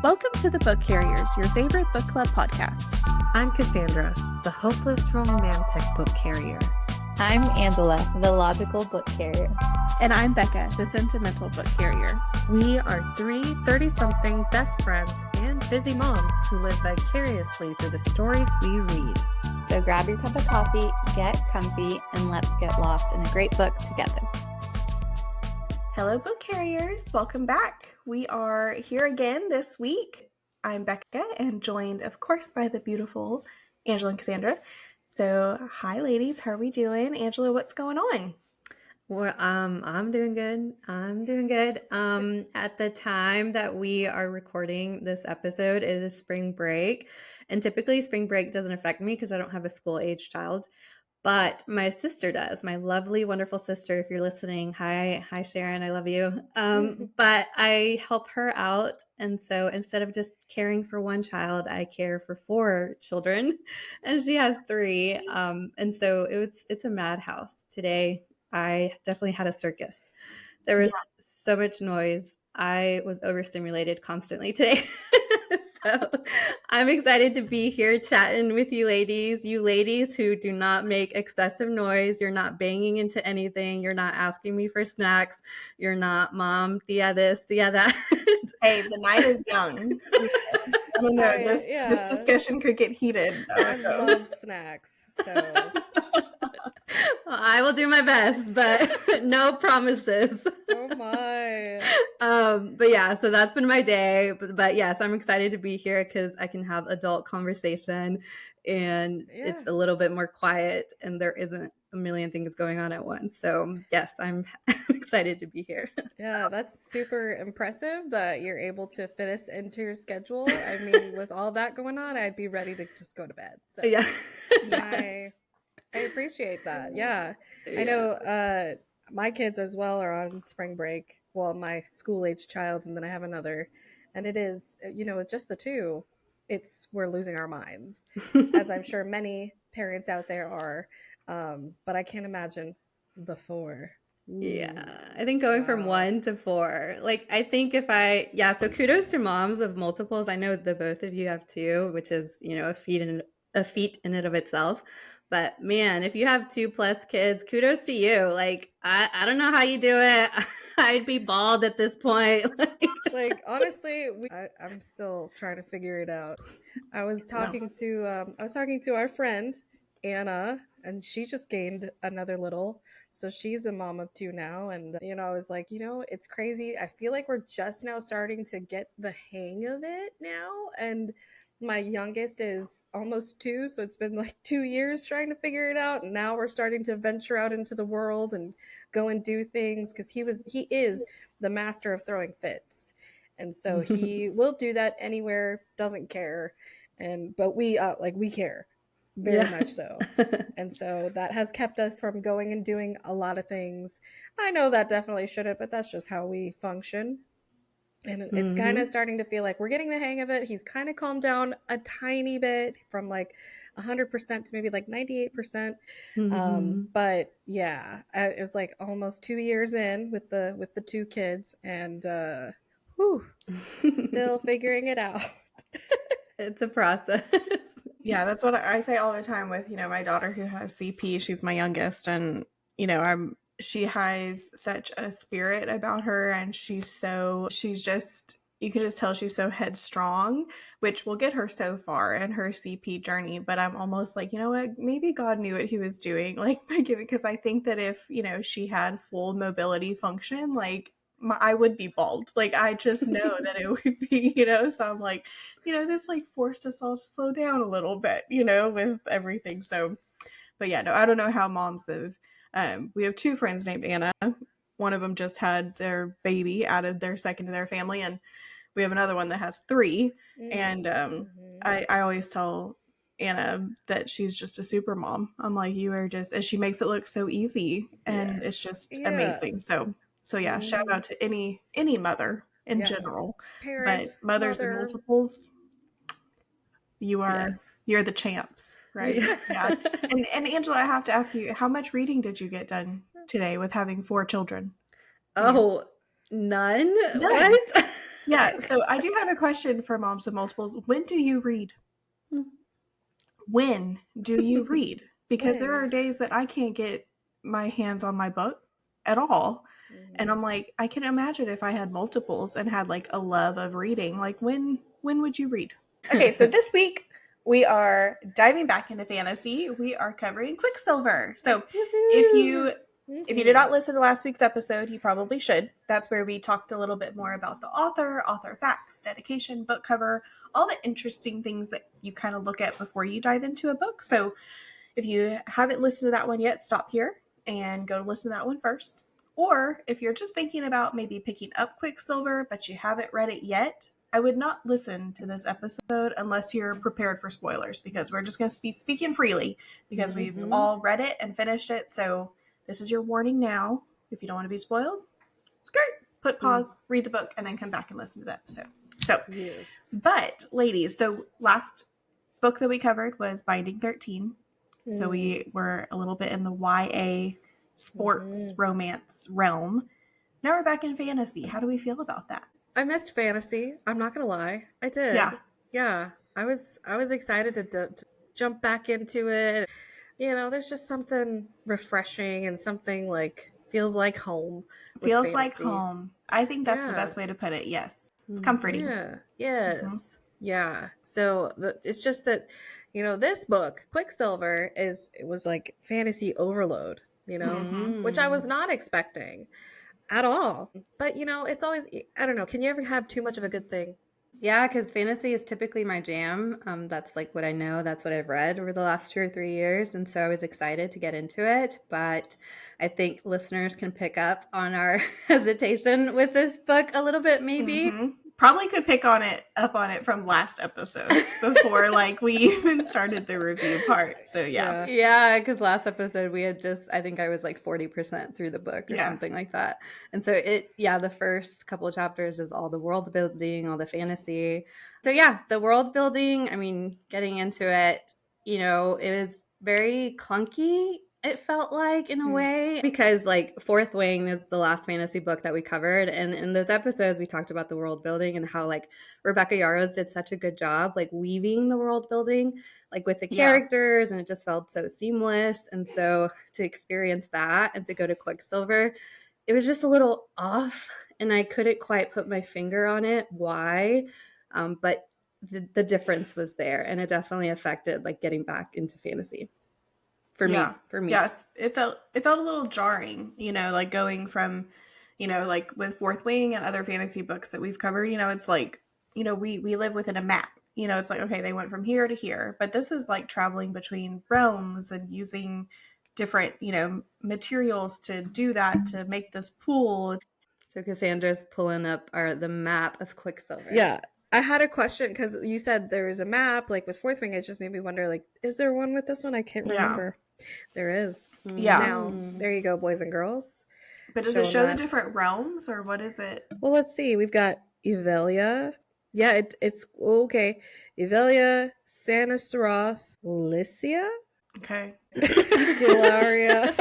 Welcome to the Book Carriers, your favorite book club podcast. I'm Cassandra, the hopeless romantic book carrier. I'm Angela, the logical book carrier. And I'm Becca, the sentimental book carrier. We are three 30-something best friends and busy moms who live vicariously through the stories we read. So grab your cup of coffee, get comfy, and let's get lost in a great book together. Hello, book carriers. Welcome back. We are here again this week. I'm Becca and joined, of course, by the beautiful Angela and Cassandra. So, hi, ladies. How are we doing? Angela, what's going on? Well, I'm doing good. At the time that we are recording this episode, it is spring break. And typically spring break doesn't affect me because I don't have a school-age child. But my sister does, my lovely, wonderful sister. If you're listening, hi, Sharon, I love you. But I help her out. And so instead of just caring for one child, I care for 4 children, and she has 3. And so it's a madhouse today. I definitely had a circus. There was so much noise. I was overstimulated constantly today. So I'm excited to be here chatting with you ladies who do not make excessive noise. You're not banging into anything. You're not asking me for snacks. You're not, Mom, Thea this, Thea that. Hey, the night is young. I don't know. This discussion could get heated. I love snacks, so... Well, I will do my best, but no promises. Oh my. But yeah, so that's been my day. But yes, I'm excited to be here because I can have adult conversation and it's a little bit more quiet and there isn't a million things going on at once. So yes, I'm excited to be here. Yeah, that's super impressive that you're able to fit us into your schedule. I mean, with all that going on, I'd be ready to just go to bed. So yeah. I appreciate that. Yeah. I know my kids as well are on spring break. Well, my school-age child, and then I have another. And it is, with just the 2, we're losing our minds, as I'm sure many parents out there are. But I can't imagine the 4. Ooh. Yeah, I think going from 1 to 4, like I think so kudos to moms of multiples. I know the both of you have 2, which is, a feat in and of itself. But man, if you have 2+ kids, kudos to you. Like, I don't know how you do it. I'd be bald at this point. Like honestly, I'm still trying to figure it out. I was talking to our friend Anna, and she just gained another little. So she's a mom of 2 now. And, I was like, it's crazy. I feel like we're just now starting to get the hang of it now. And my youngest is almost 2. So it's been like 2 years trying to figure it out. And now we're starting to venture out into the world and go and do things because he is the master of throwing fits. And so he will do that anywhere, doesn't care. But we care. Very much so. And so that has kept us from going and doing a lot of things. I know that definitely shouldn't, but that's just how we function. And it's kind of starting to feel like we're getting the hang of it. He's kind of calmed down a tiny bit from like 100% to maybe like 98%. But yeah, it's like almost 2 years in with the 2 kids and still figuring it out. It's a process. Yeah, that's what I say all the time with, my daughter who has CP. She's my youngest, and, she has such a spirit about her, and you can just tell she's so headstrong, which will get her so far in her CP journey. But I'm almost like, you know what, maybe God knew what he was doing, like, because I think that if, she had full mobility function, like, I would be bald. Like, I just know that it would be, so I'm like, this like forced us all to slow down a little bit, with everything. So, but yeah, no, I don't know how moms live. We have 2 friends named Anna. One of them just had their baby, added their second to their family. And we have another one that has 3. And I always tell Anna that she's just a super mom. I'm like, you are just, and she makes it look so easy, and it's just amazing. So yeah, shout out to any mother in general, Parent, but mothers and multiples, you're the champs, right? Yeah. And Angela, I have to ask you, how much reading did you get done today with having 4 children? Oh, none? What? Yeah, so I do have a question for moms of multiples. When do you read? When do you read? Because there When? are days that I can't get my hands on my book at all. And I'm like, I can imagine if I had multiples and had like a love of reading, like when would you read? Okay, so this week we are diving back into fantasy. We are covering Quicksilver. So if you did not listen to last week's episode, you probably should. That's where we talked a little bit more about the author facts, dedication, book cover, all the interesting things that you kind of look at before you dive into a book. So if you haven't listened to that one yet, stop here and go listen to that one first. Or if you're just thinking about maybe picking up Quicksilver, but you haven't read it yet, I would not listen to this episode unless you're prepared for spoilers, because we're just going to be speaking freely because we've all read it and finished it. So this is your warning now. If you don't want to be spoiled, skirt, put pause, read the book, and then come back and listen to the episode. So, Yes. but ladies, so last book that we covered was Binding 13. So we were a little bit in the YA sports romance realm. Now we're back in fantasy. How do we feel about that? I missed fantasy. I'm not gonna lie. I did. Yeah. Yeah. I was excited to jump back into it. You know, there's just something refreshing and something like feels like home with Feels like fantasy. home. I think that's the Yeah. best way to put it. Yes. It's comforting. Yeah. Yes. Yeah. So it's just that, you know, this book, Quicksilver, it was like fantasy overload, you know, which I was not expecting at all. But, you know, it's always, I don't know, can you ever have too much of a good thing? Yeah, because fantasy is typically my jam. That's like what I know. That's what I've read over the last 2 or 3 years. And so I was excited to get into it. But I think listeners can pick up on our hesitation with this book a little bit, maybe. Probably could pick on it from last episode before like we even started the review part. So yeah. Yeah, because last episode we had I think I was like 40% through the book or something like that. And so the first couple of chapters is all the world building, all the fantasy. So yeah, the world building, I mean, getting into it, you know, it was very clunky, it felt like, in a way, because like Fourth Wing is the last fantasy book that we covered, and in those episodes we talked about the world building and how like Rebecca Yarros did such a good job like weaving the world building like with the characters, and it just felt so seamless. And so to experience that and to go to Quicksilver, it was just a little off, and I couldn't quite put my finger on it why, but the difference was there, and it definitely affected like getting back into fantasy for me. Yeah, it felt a little jarring, you know, like going from, you know, like with Fourth Wing and other fantasy books that we've covered, you know, it's like, you know, we live within a map. You know, it's like, okay, they went from here to here, but this is like traveling between realms and using different, you know, materials to do that, to make this pool. So Cassandra's pulling up the map of Quicksilver. Yeah. I had a question because you said there is a map, like with Fourth Wing. It just made me wonder, like, is there one with this one? I can't remember. There is. Yeah. Now, there you go, boys and girls. But does it show the different realms, or what is it? Well, let's see. We've got Evelia. Yeah, it's okay. Evelia, Sanasaroth, Lycia. Okay. Gilaria.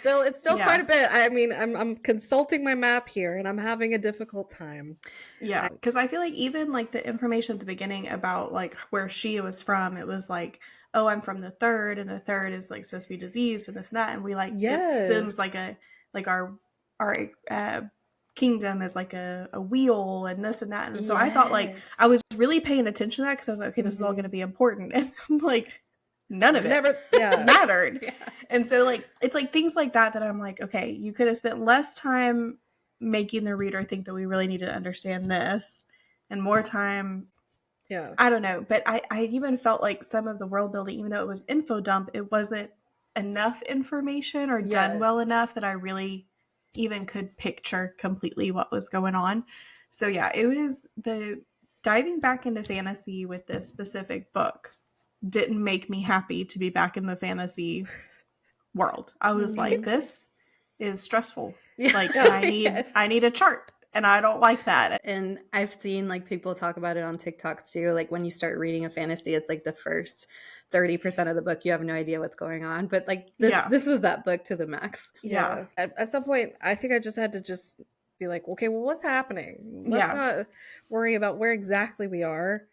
It's still quite a bit. I mean, I'm consulting my map here, and I'm having a difficult time. Yeah, because I feel like even like the information at the beginning about like where she was from, it was like, oh, I'm from the third, and the third is like supposed to be diseased and this and that, and we like it seems like our kingdom is like a wheel and this and that, and so I thought like I was really paying attention to that because I was like, okay, this is all going to be important, and I'm like, none of it mattered. And so like it's like things like that I'm like, okay, you could have spent less time making the reader think that we really need to understand this and more time. I don't know, but I even felt like some of the world building, even though it was info dump, it wasn't enough information or done well enough that I really even could picture completely what was going on. So yeah, it was the diving back into fantasy with this specific book didn't make me happy to be back in the fantasy world. I was like, this is stressful. Like, and I need a chart, and I don't like that. And I've seen like people talk about it on TikToks too. Like when you start reading a fantasy, it's like the first 30% of the book, you have no idea what's going on. But like this was that book to the max. Yeah. At some point, I think I just had to be like, okay, well, what's happening? Let's Yeah. not worry about where exactly we are,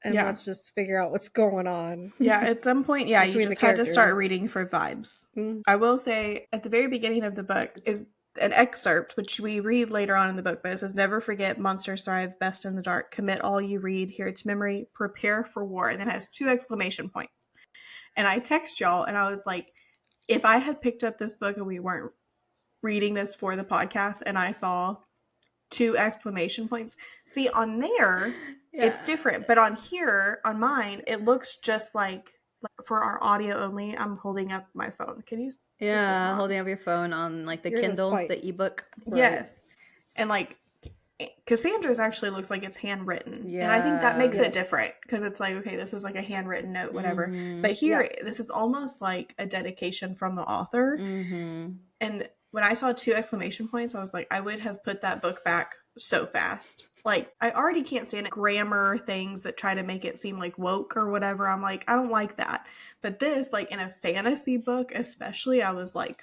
and Yeah. let's just figure out what's going on. Yeah, at some point, yeah, you Between the just had to start characters. reading for vibes. Mm. I will say at the very beginning of the book is an excerpt, which we read later on in the book, but it says, "Never forget, monsters thrive best in the dark. Commit all you read, hear to memory, prepare for war." And then it has 2 exclamation points. And I text y'all and I was like, if I had picked up this book and we weren't reading this for the podcast and I saw 2 exclamation points, see, on there, it's different. But on here, on mine, it looks just like for our audio only, I'm holding up my phone. Can you? Yeah, holding up your phone on like the Yours is Kindle, quite- the ebook. Yes. And like Cassandra's actually looks like it's handwritten. And I think that Yeah. makes it Yes. different because it's like, okay, this was like a handwritten note, whatever. Mhm. But here, Yeah. this is almost like a dedication from the author. Mhm. And when I saw 2 exclamation points, I was like, I would have put that book back so fast. Like, I already can't stand it. Grammar things that try to make it seem like woke or whatever. I'm like, I don't like that. But this, like in a fantasy book especially, I was like,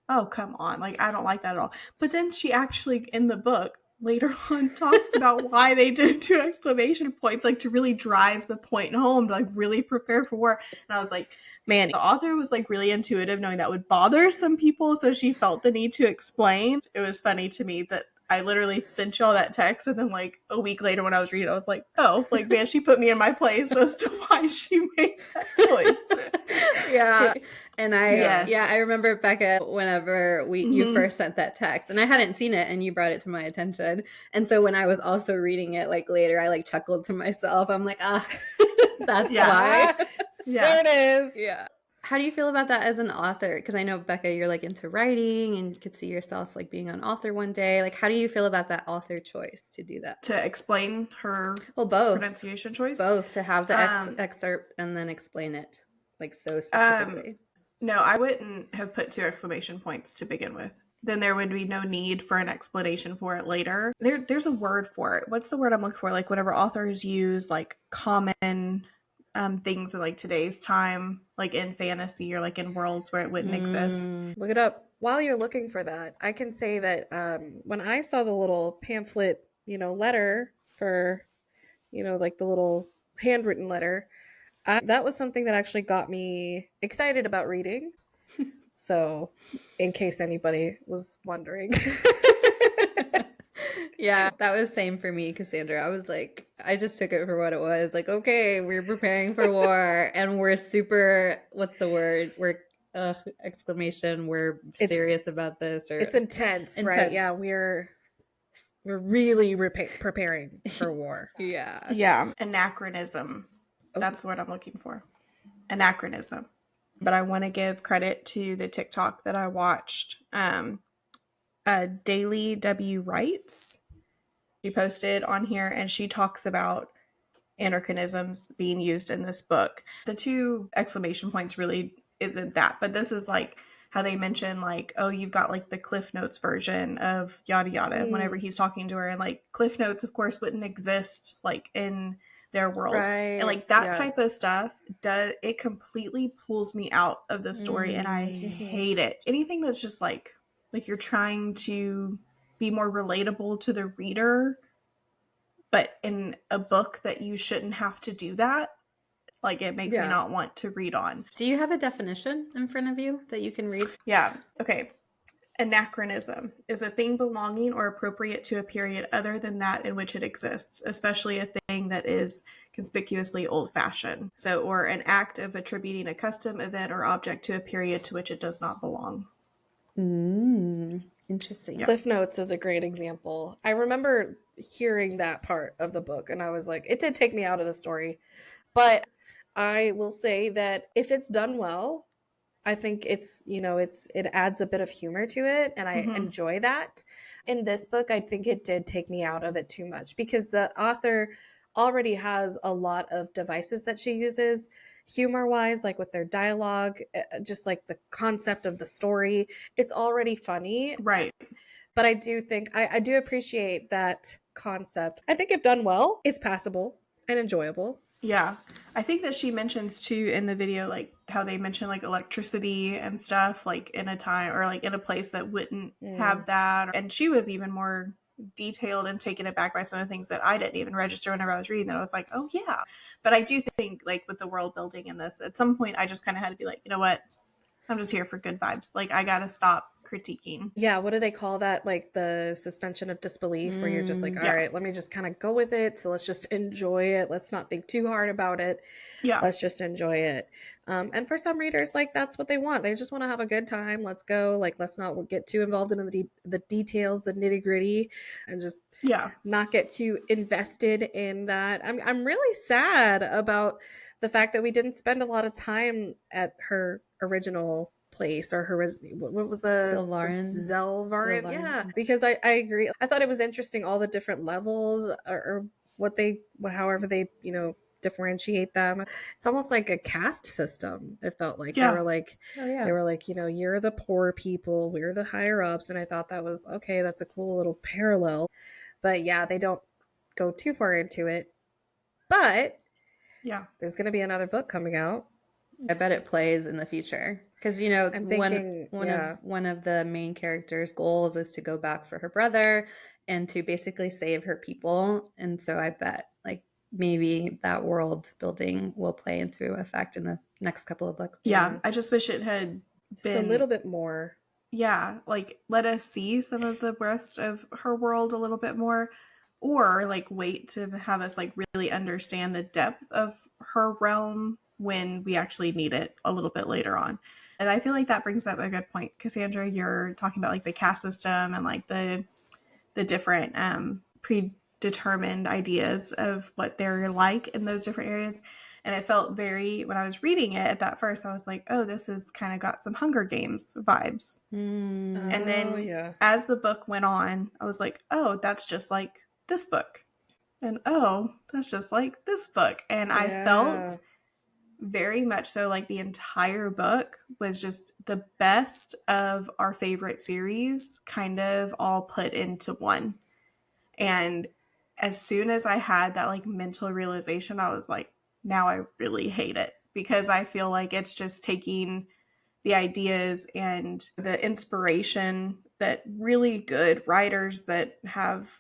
oh, come on. Like, I don't like that at all. But then she actually, in the book, later on talks about why they did 2 exclamation points, like to really drive the point home, to like really prepare for war. And I was like, man, the author was like really intuitive, knowing that would bother some people. So she felt the need to explain. It was funny to me that I literally sent y'all that text, and then like a week later when I was reading, I was like, oh, like, man, she put me in my place as to why she made that choice. Yeah. And Yes. I remember, Becca, whenever you Mhm. first sent that text, and I hadn't seen it, and you brought it to my attention. And so when I was also reading it, like later, I like chuckled to myself. I'm like, that's Yeah. why. There it is. Yeah. How do you feel about that as an author? Because I know, Becca, you're like into writing and you could see yourself like being an author one day. Like, how do you feel about that author choice to do that? To explain her Well, both. pronunciation choice? Both, to have the Um, excerpt and then explain it like so specifically. No, I wouldn't have put 2 exclamation points to begin with. Then there would be no need for an explanation for it later. There's a word for it. What's the word I'm looking for? Like whenever authors use like common things in like today's time, like in fantasy or like in worlds where it wouldn't exist. Look it up. While you're looking for that, I can say that when I saw the little pamphlet, letter for, like the little handwritten letter, that was something that actually got me excited about reading. So, in case anybody was wondering. Yeah, that was same for me, Cassandra. I was like, I just took it for what it was. Like, okay, we're preparing for war, and we're super. What's the word? We're exclamation. We're serious about this. Or It's intense, right? Yeah, we're really preparing for war. Yeah. Yeah, anachronism. That's the word I'm looking for. Anachronism. But I want to give credit to the TikTok that I watched. Daily W Writes. She posted on here and she talks about anachronisms being used in this book. The 2 exclamation points really isn't that, but this is like how they mention like, oh, you've got like the Cliff Notes version of yada yada whenever he's talking to her, and like Cliff Notes of course wouldn't exist like in their world, Right. and like that type of stuff it completely pulls me out of the story, and I hate it. Anything that's just like you're trying to be more relatable to the reader, but in a book that you shouldn't have to do that, like it makes me not want to read on. Do you have a definition in front of you that you can read? Yeah. Okay. Anachronism is a thing belonging or appropriate to a period other than that in which it exists, especially a thing that is conspicuously old-fashioned. So, or an act of attributing a custom, event, or object to a period to which it does not belong. Interesting. Cliff Notes is a great example. I remember hearing that part of the book and I was like, it did take me out of the story. But I will say that if it's done well, I think it adds a bit of humor to it, and I enjoy that. In this book, I think it did take me out of it too much because the author already has a lot of devices that she uses humor-wise, like with their dialogue, just like the concept of the story. It's already funny. Right. But I do think I do appreciate that concept. I think if done well, it's passable and enjoyable. Yeah. I think that she mentions too in the video, like how they mention like electricity and stuff, like in a time or like in a place that wouldn't have that. And she was even more detailed and taken aback by some of the things that I didn't even register whenever I was reading that. I was like, oh yeah. But I do think like with the world building in this, at some point I just kind of had to be like, you know what? I'm just here for good vibes. Like I gotta stop critiquing. Yeah, what do they call that? Like the suspension of disbelief, where you're just like, all Yeah. right, let me just kind of go with it. So let's just enjoy it. Let's not think too hard about it. Yeah. Let's just enjoy it. And for some readers, like that's what they want. They just want to have a good time. Let's go. Like, let's not get too involved in the details, the nitty gritty, and just Yeah. not get too invested in that. I'm really sad about the fact that we didn't spend a lot of time at her original place, or her, what was the Zelvarin? Yeah, because I agree. I thought it was interesting, all the different levels, or however they differentiate them. It's almost like a caste system. It felt like Yeah. they were like, you're the poor people, we're the higher ups, and I thought that was okay. That's a cool little parallel. But yeah, they don't go too far into it. But yeah, there's going to be another book coming out. I bet it plays in the future because I'm thinking one of the main characters' goals is to go back for her brother and to basically save her people. And so I bet like maybe that world building will play into effect in the next couple of books. Yeah, I just wish it had just been a little bit more. Yeah, like let us see some of the rest of her world a little bit more, or like wait to have us like really understand the depth of her realm when we actually need it a little bit later on. And I feel like that brings up a good point, Cassandra. You're talking about like the caste system and like the different predetermined ideas of what they're like in those different areas. And it felt very, when I was reading it at that first, I was like, oh, this has kind of got some Hunger Games vibes. And then as the book went on, I was like, oh, that's just like this book. And oh, that's just like this book. And I felt very much so like the entire book was just the best of our favorite series kind of all put into one. And as soon as I had that like mental realization, I was like, now I really hate it, because I feel like it's just taking the ideas and the inspiration that really good writers that have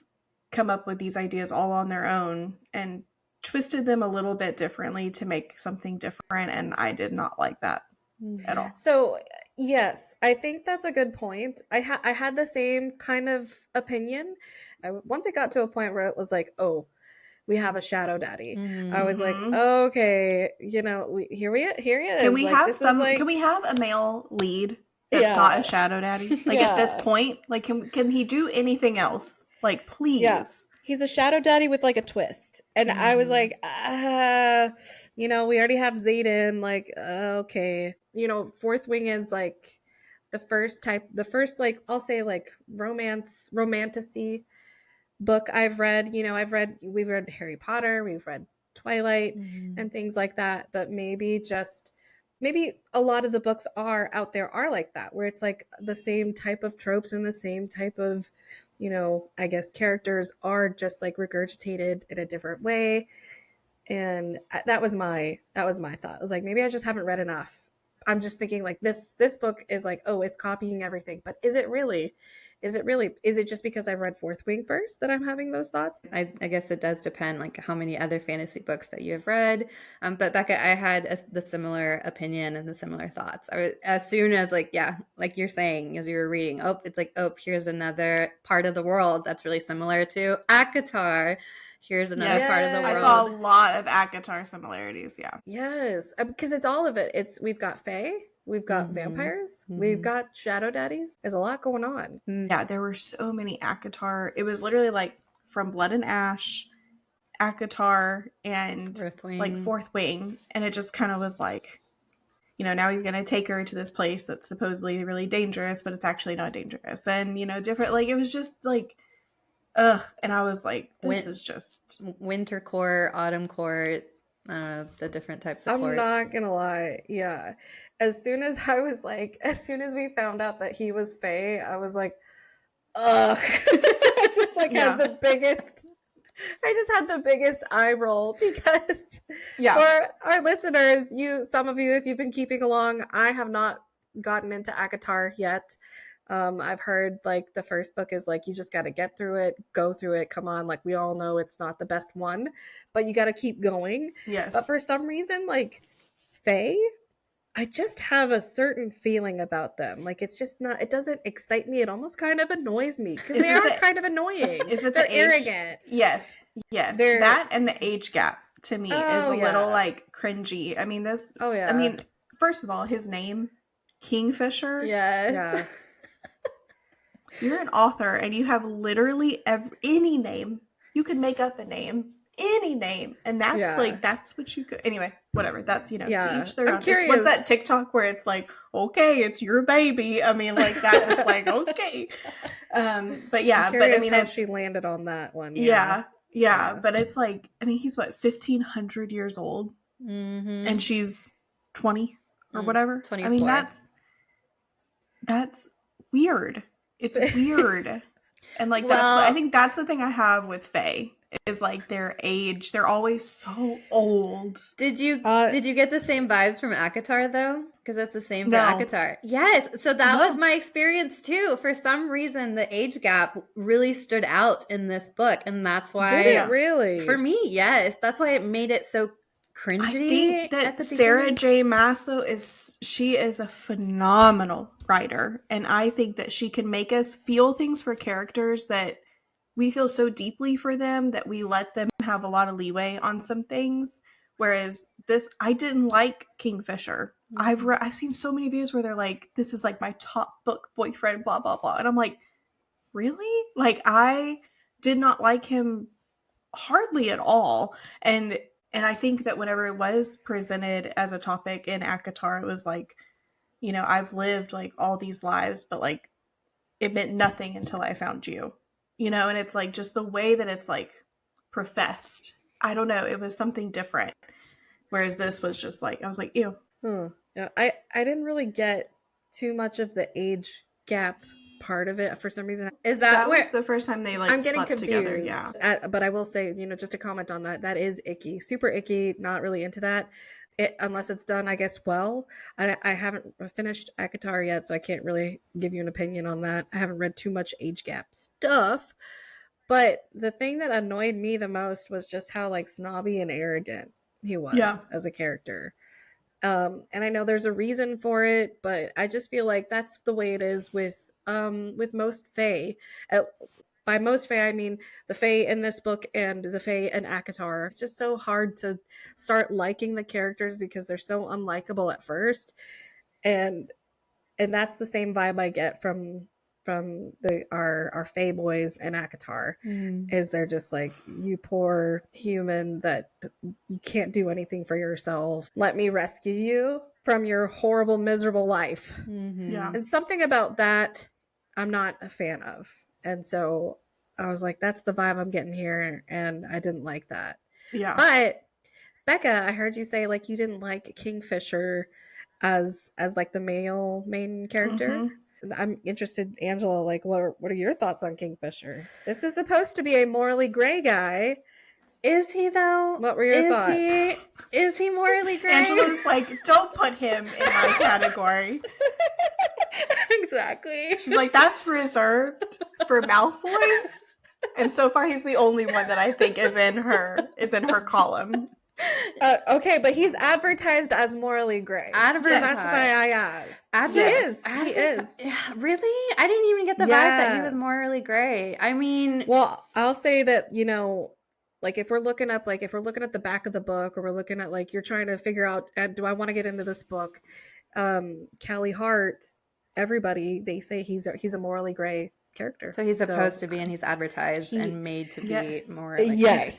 come up with these ideas all on their own and twisted them a little bit differently to make something different. And I did not like that at all. So yes, I think that's a good point. I had the same kind of opinion. Once it got to a point where it was like, oh, we have a shadow daddy. I was like, okay, here he is. Can we have can we have a male lead that's not a shadow daddy? Like at this point, like can he do anything else? Like please. Yeah. He's a shadow daddy with like a twist. And I was like, we already have Zayden, like, okay. Fourth Wing is like the first like, I'll say like romantasy book I've read. We've read Harry Potter, we've read Twilight and things like that, but maybe a lot of the books out there are like that, where it's like the same type of tropes and the same type of, I guess characters are just like regurgitated in a different way. And that was my thought. I was like, maybe I just haven't read enough. I'm just thinking like this book is like, oh, it's copying everything, but is it really? Is it just because I've read Fourth Wing first that I'm having those thoughts? I guess it does depend like how many other fantasy books that you have read. But Becca, I had the similar opinion and the similar thoughts. As soon as like you're saying, as you were reading, it's like, oh, here's another part of the world that's really similar to ACOTAR. Here's another part of the world. I saw a lot of ACOTAR similarities. Yeah. Yes, because it's all of it. We've got Fae, we've got vampires, we've got shadow daddies. There's a lot going on. Yeah, there were so many ACOTAR. It was literally like from Blood and Ash, ACOTAR, and Fourth Wing. And it just kind of was like, now he's going to take her to this place that's supposedly really dangerous, but it's actually not dangerous. And, different, like, it was just like, ugh. And I was like, this is just winter court, autumn court, the different types of courts. I'm not gonna lie, yeah. As soon as we found out that he was Fae, I was like, ugh. I just like had the biggest I just had the biggest eye roll because Yeah. for our listeners, some of you, if you've been keeping along, I have not gotten into ACOTAR yet. I've heard like the first book is like you just got to get through it, go through it. Come on, like we all know it's not the best one, but you got to keep going. Yes. But for some reason, like Faye, I just have a certain feeling about them. Like it's just not. It doesn't excite me. It almost kind of annoys me because they are kind of annoying. Is it They're the age? arrogant? Yes. They're That and the age gap to me is a little yeah. like cringy. I mean, this. Oh yeah. I mean, first of all, his name, Kingfisher. Yes. Yeah. You're an author and you have literally any name. You can make up a name, any name, and that's Yeah. like that's what you could. Anyway, whatever. That's to Yeah. each their I'm own. It's, what's that curious. TikTok where it's like, okay, it's your baby. I mean, like that is like okay. But yeah, I'm but I curious mean, how it's, she landed on that one. yeah, Yeah. but it's like, I mean, he's what 1,500 years old, Mm-hmm. and she's 20 or whatever. I 24. mean, that's weird. It's weird. And like I think that's the thing I have with Faye is like their age. They're always so old. Did you get the same vibes from ACOTAR though? Because that's the same for No. ACOTAR. Yes. So that No. was my experience too. For some reason, the age gap really stood out in this book, and that's why. Did it really? For me, yes. That's why it made it so cringy. I think that at the Sarah beginning. J. Maas though she is a phenomenal writer, and I think that she can make us feel things for characters that we feel so deeply for them that we let them have a lot of leeway on some things. Whereas this, I didn't like Kingfisher. Mm-hmm. I've seen so many views where they're like, "This is like my top book boyfriend," blah blah blah, and I'm like, really? Like I did not like him hardly at all, and I think that whenever it was presented as a topic in ACOTAR, it was like, you know, I've lived like all these lives, but like it meant nothing until I found you, you know, and it's like just the way that it's like professed. I don't know. It was something different. Whereas this was just like, I was like, ew. Yeah, I didn't really get too much of the age gap part of it for some reason. Is that where was the first time they like I'm getting slept confused. together? Yeah. But I will say, you know, just to comment on that, that is icky, super icky. Not really into that. Unless it's done, I guess, well. I haven't finished ACOTAR yet, so I can't really give you an opinion on that. I haven't read too much age gap stuff. But the thing that annoyed me the most was just how like snobby and arrogant he was as a character. And I know there's a reason for it, but I just feel like that's the way it is with most Fae. By most Fae, I mean the Fae in this book and the Fae in ACOTAR. It's just so hard to start liking the characters because they're so unlikable at first, and that's the same vibe I get from our Fae boys in ACOTAR. Is they're just like, you poor human that you can't do anything for yourself. Let me rescue you from your horrible, miserable life. Yeah. And something about that I'm not a fan of. And so I was like, that's the vibe I'm getting here, and I didn't like that. Yeah. But Becca, I heard you say like you didn't like Kingfisher as like the male main character. I'm interested, Angela, like what are your thoughts on Kingfisher? This is supposed to be a morally gray guy. Is he though? What were your thoughts? Is he morally gray? Angela's like, don't put him in my category. Exactly. She's like, that's reserved for Malfoy. And so far he's the only one that I think is in her column. Okay, but he's advertised as morally gray. So that's why I asked. He is. Yeah, really? I didn't even get the vibe that he was morally gray. I mean, well, I'll say that, you know, like if we're looking at the back of the book, or we're looking at like you're trying to figure out, do I want to get into this book? Callie Hart, everybody, they say he's a morally gray character. So he's supposed to be, and he's advertised and made to be morally gray.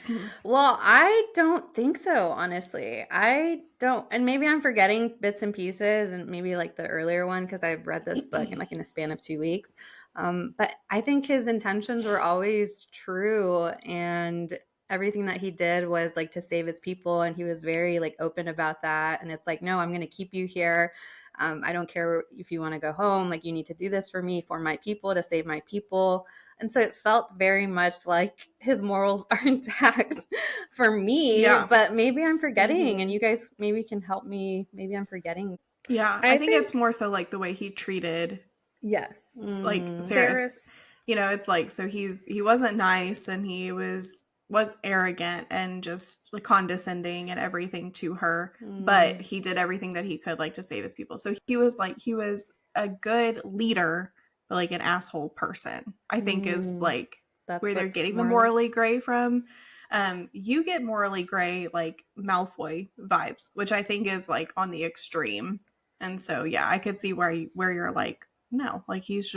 Well, I don't think so, honestly. I don't, and maybe I'm forgetting bits and pieces, and maybe like the earlier one because I've read this book in like in a span of 2 weeks. But I think his intentions were always true, and everything that he did was like to save his people, and he was very like open about that. And it's like, no, I'm going to keep you here. I don't care if you want to go home. Like, you need to do this for me, for my people, to save my people. And so it felt very much like his morals are intact for me, but maybe I'm forgetting, and you guys maybe can help me. Maybe I'm forgetting. Yeah, I think it's more so like the way he treated like Saris. You know, it's like, so he wasn't nice, and he was arrogant and just like condescending and everything to her, but he did everything that he could like to save his people. So he was a good leader, but like an asshole person, I think is like where they're getting the morally gray from. You get morally gray like Malfoy vibes, which I think is like on the extreme. And so yeah, I could see where you're like, no, like he's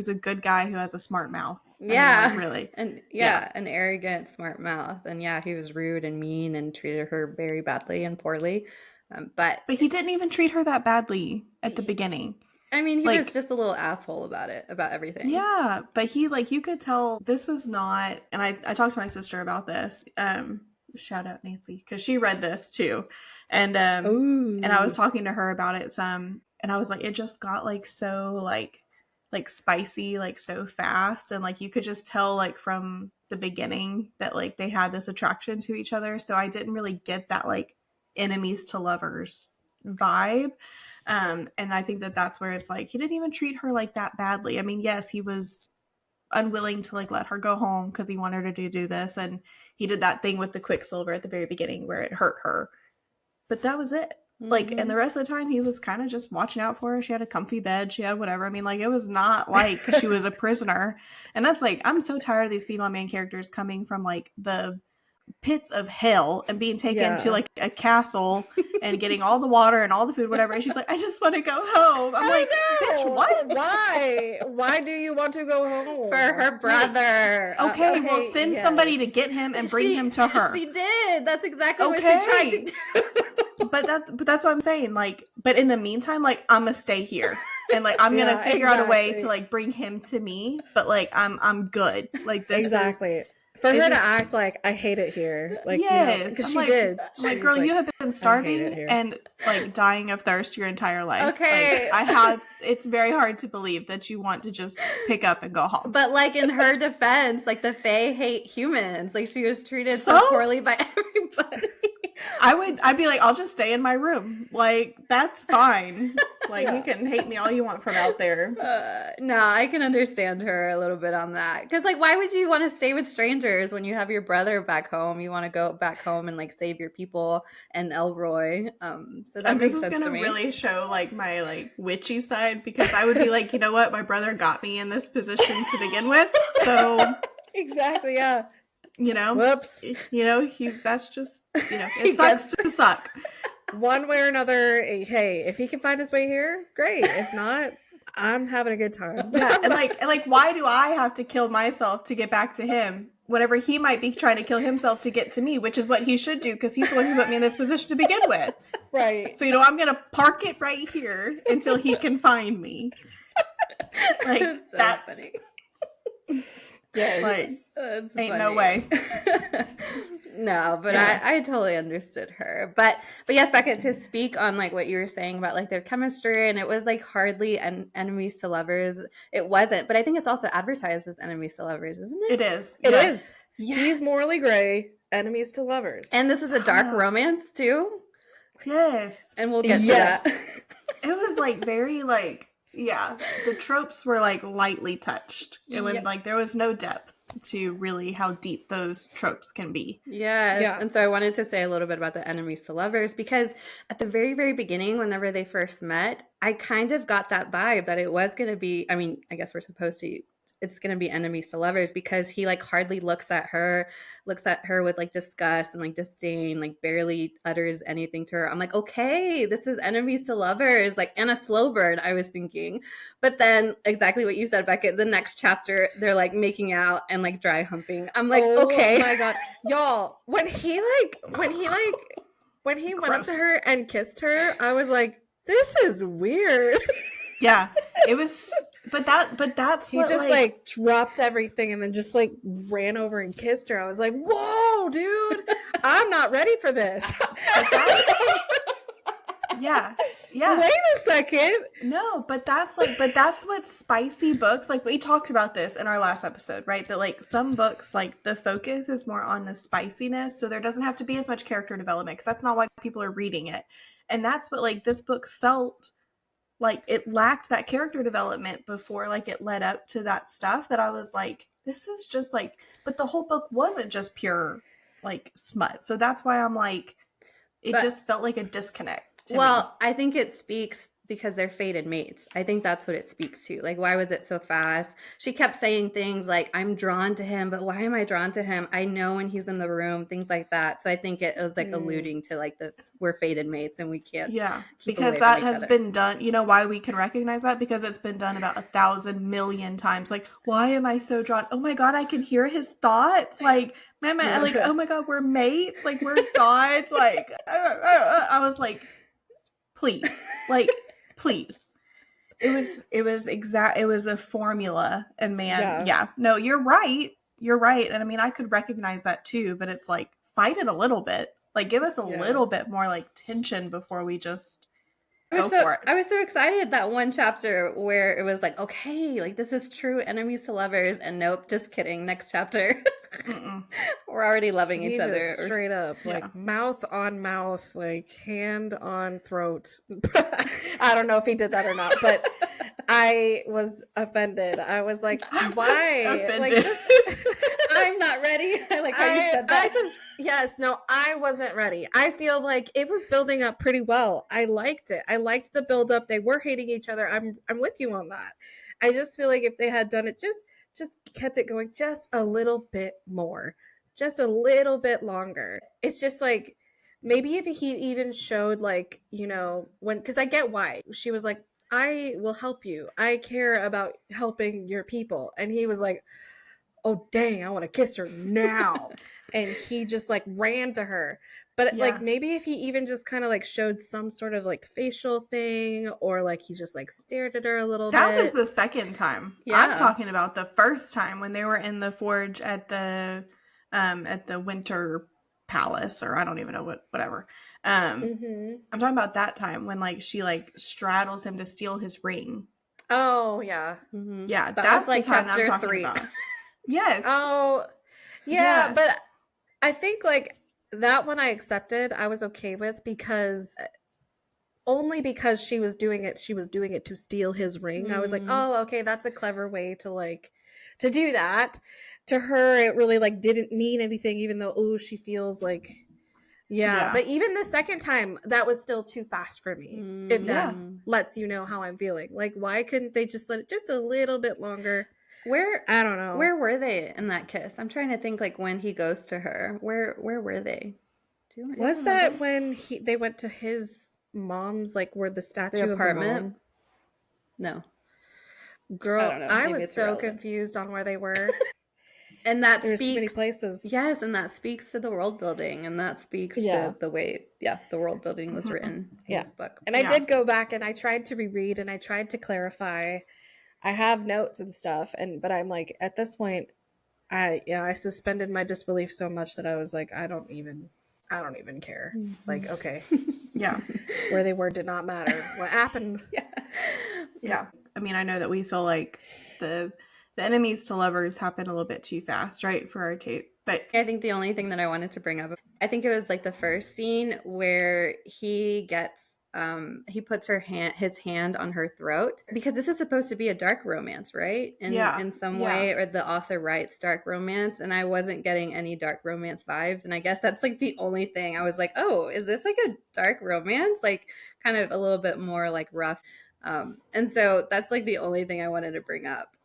a good guy who has a smart mouth. Yeah. I mean, like, really. And an arrogant, smart mouth. And yeah, he was rude and mean and treated her very badly and poorly. But he didn't even treat her that badly at the beginning. I mean, he was just a little asshole about everything. Yeah, but he, like, you could tell this was not, and I talked to my sister about this. Shout out Nancy, because she read this too. And I was talking to her about it some, and I was like, it just got like so like spicy, like so fast, and like you could just tell like from the beginning that like they had this attraction to each other. So I didn't really get that like enemies to lovers vibe. And I think that that's where it's like he didn't even treat her like that badly. I mean, yes, he was unwilling to like let her go home because he wanted her to do this, and he did that thing with the Quicksilver at the very beginning where it hurt her, but that was it. Like, and the rest of the time he was kind of just watching out for her. She had a comfy bed, she had whatever. I mean, like, it was not like she was a prisoner. And that's like, I'm so tired of these female main characters coming from like the pits of hell and being taken to like a castle and getting all the water and all the food, whatever. And she's like, I just want to go home. I'm like, bitch, what? Why do you want to go home? For her brother. Okay, well, send somebody to get him and bring him to her. She did. That's exactly what she tried to do. But that's what I'm saying. Like, but in the meantime, like, I'm gonna stay here and like I'm gonna figure out a way to like bring him to me. But like, I'm good. Like, this is, for her to act like, I hate it here. Like, yes, because she did. Like, girl, you have been starving and like dying of thirst your entire life. Okay. Like, it's very hard to believe that you want to just pick up and go home. But like, in her defense, like, the Fae hate humans. Like, she was treated so poorly by everybody. I'd be like, I'll just stay in my room. Like, that's fine. Like, you can hate me all you want from out there. No, I can understand her a little bit on that. Because, like, why would you want to stay with strangers when you have your brother back home? You want to go back home and, like, save your people and Elroy. So that makes sense to me. This is going to really show, like, my, like, witchy side. Because I would be like, you know what? My brother got me in this position to begin with. So. Exactly, yeah. You know, whoops. You know, that's just, you know, it sucks to suck. One way or another, hey, if he can find his way here, great. If not, I'm having a good time. Yeah, and like, why do I have to kill myself to get back to him whenever he might be trying to kill himself to get to me, which is what he should do because he's the one who put me in this position to begin with. Right. So, you know, I'm going to park it right here until he can find me. Like, that's funny. Yes. Like, ain't funny. No way. No, but I totally understood her. But yes, Becca, to speak on like what you were saying about like their chemistry, and it was like hardly enemies to lovers. It wasn't, but I think it's also advertised as enemies to lovers, isn't it? It is. It is. Yeah. He's morally gray, enemies to lovers. And this is a dark romance too. Yes. And we'll get to that. It was like very like, yeah, the tropes were like lightly touched. It was like there was no depth to really how deep those tropes can be. Yes. Yeah. And so I wanted to say a little bit about the enemies to lovers because at the very, very beginning, whenever they first met, I kind of got that vibe that it was going to be, I mean, I guess we're supposed to, it's going to be enemies to lovers because he like hardly looks at her with like disgust and like disdain, like barely utters anything to her. I'm like, okay, this is enemies to lovers, like Anna Slowbird, I was thinking. But then exactly what you said, Becca, the next chapter, they're like making out and like dry humping. I'm like, okay. Oh my God. Y'all, when he went up to her and kissed her, I was like, this is weird. Yes, it was, but that's he just like dropped everything and then just like ran over and kissed her. I was like, whoa, dude, I'm not ready for this. Yeah, Yeah. Wait a second. No, but that's what spicy books, like we talked about this in our last episode, right? That like some books, like the focus is more on the spiciness, so there doesn't have to be as much character development because that's not why people are reading it. And that's what like this book felt like, it lacked that character development before like it led up to that stuff that I was like, this is just like, but the whole book wasn't just pure like smut. So that's why I'm like, it just felt like a disconnect to me. I think it speaks because they're fated mates. I think that's what it speaks to. Like, why was it so fast? She kept saying things like, I'm drawn to him, but why am I drawn to him? I know when he's in the room, things like that. So I think it was like alluding to like we're fated mates and we can't. Yeah, because that has been done. You know why we can recognize that? Because it's been done about 1,000 million times. Like, why am I so drawn? Oh my God, I can hear his thoughts. Like, like, oh my God, we're mates. Like, we're God. Like, I was like, please, like, please. It was a formula, and man, no, you're right. And I mean, I could recognize that too, but it's like, fight it a little bit. Like, give us a little bit more like tension before we just go for it. I was so excited that one chapter where it was like, okay, like this is true enemies to lovers, and nope, just kidding. Next chapter. We're already loving each other. Straight up, like mouth on mouth, like hand on throat. I don't know if he did that or not, but I was offended. I was like, why? Like, just I'm not ready. I like how you said that. I wasn't ready. I feel like it was building up pretty well. I liked it. I liked the build up. They were hating each other. I'm with you on that. I just feel like if they had done it, just kept it going just a little bit more, just a little bit longer. It's just like, maybe if he even showed like, you know, because I get why she was like, I will help you. I care about helping your people. And he was like, oh dang, I want to kiss her now. And he just like ran to her. But like, maybe if he even just kind of like showed some sort of like facial thing, or like he just like stared at her a little bit. That was the second time. I'm talking about the first time when they were in the forge at the Winter Palace, or I don't even know whatever. I'm talking about that time when like she like straddles him to steal his ring. Oh yeah. Yeah, that's like the time chapter that I'm 3 about. Yes. Oh yeah, but I think like that one I accepted, I was okay with, because only because she was doing it to steal his ring. I was like, oh, okay, that's a clever way to like to do that. To her, it really like didn't mean anything, even though she feels like But even the second time, that was still too fast for me. If that lets you know how I'm feeling, like, why couldn't they just let it just a little bit longer? I don't know. Where were they in that kiss? I'm trying to think, like, when he goes to her. Where were they? Was that when they went to his mom's, like where the statue apartment? Of the mom? No. Girl, I was so confused on where they were. And that There's too many places. Yes, and that speaks to the world building, and that speaks to the way the world building was written in this book. And I did go back and I tried to reread and I tried to clarify. I have notes and stuff, but I'm like, at this point, I suspended my disbelief so much that I was like, I don't even care. Like, okay. Where they were did not matter. What happened? Yeah. I mean, I know that we feel like the enemies to lovers happen a little bit too fast, right, for our tape. But I think the only thing that I wanted to bring up, I think it was like the first scene where he gets he puts his hand on her throat, because this is supposed to be a dark romance, right? In some way, or the author writes dark romance, and I wasn't getting any dark romance vibes. And I guess that's like the only thing I was like, oh, is this like a dark romance? Like kind of a little bit more like rough. And so that's like the only thing I wanted to bring up,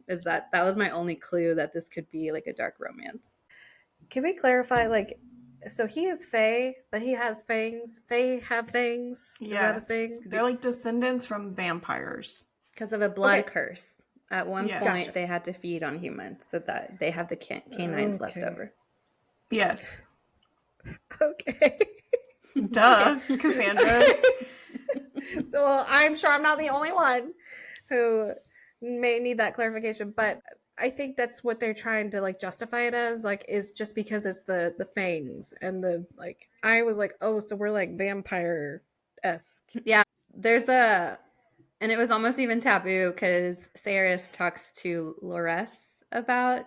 is that was my only clue that this could be like a dark romance. Can we clarify, like, so he is Fae, but he has fangs. Fae have fangs? Is that a thing? They're like descendants from vampires. Because of a blood curse. At one point, they had to feed on humans so that they have the canines left over. Yes. Okay. Duh, Cassandra. So, well, I'm sure I'm not the only one who may need that clarification, but I think that's what they're trying to like justify it as, like, is just because it's the fangs and the like. I was like, oh, so we're like vampire-esque. Yeah, and it was almost even taboo because Saris talks to Loreth about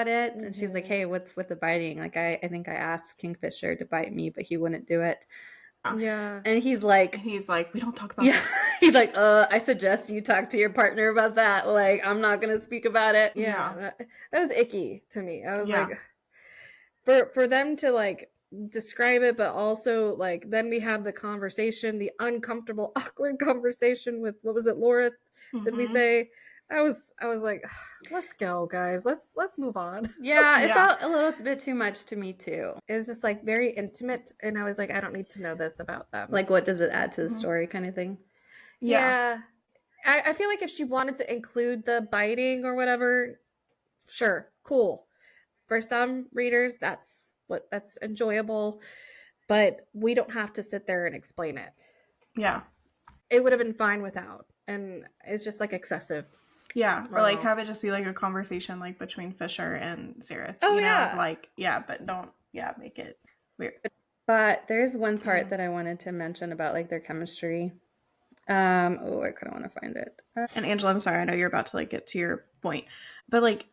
it, and she's like, "Hey, what's with the biting? Like, I think I asked Kingfisher to bite me, but he wouldn't do it." Yeah. And he's like, we don't talk about that. He's like, I suggest you talk to your partner about that. Like, I'm not gonna speak about it. Yeah. That was icky to me. I was Yeah. like, for them to like describe it, but also like then we have the conversation, the uncomfortable, awkward conversation with, what was it, Loreth? Did we say? I was like, let's go, guys. Let's move on. Yeah, it felt a little bit too much to me too. It was just like very intimate, and I was like, I don't need to know this about them. Like, what does it add to the story, kind of thing? Yeah. I feel like if she wanted to include the biting or whatever, sure, cool. For some readers, that's enjoyable, but we don't have to sit there and explain it. Yeah. It would have been fine without, and it's just like excessive. Yeah, or like have it just be like a conversation like between Fisher and Saris. Oh, you know, yeah. like but don't make it weird. But there's one part that I wanted to mention about like their chemistry. I kind of want to find it. And Angela, I'm sorry, I know you're about to like get to your point, but like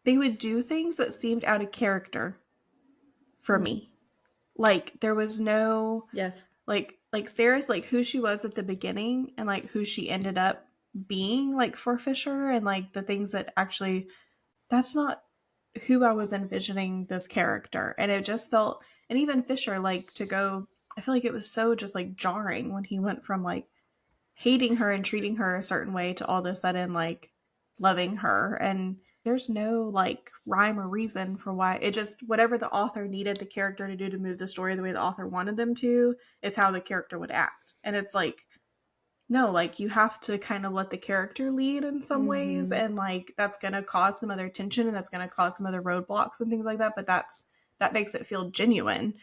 they would do things that seemed out of character for me. Like there was no like Saris, like who she was at the beginning and like who she ended up being like for Fisher, and like the things that actually, that's not who I was envisioning this character. And it just felt, and even Fisher, like to go, I feel like it was so just like jarring when he went from like hating her and treating her a certain way to all of a sudden like loving her. And there's no like rhyme or reason for why. It just, whatever the author needed the character to do to move the story the way the author wanted them to is how the character would act. And it's like, no, like you have to kind of let the character lead in some ways, and like that's going to cause some other tension and that's going to cause some other roadblocks and things like that, but that makes it feel genuine.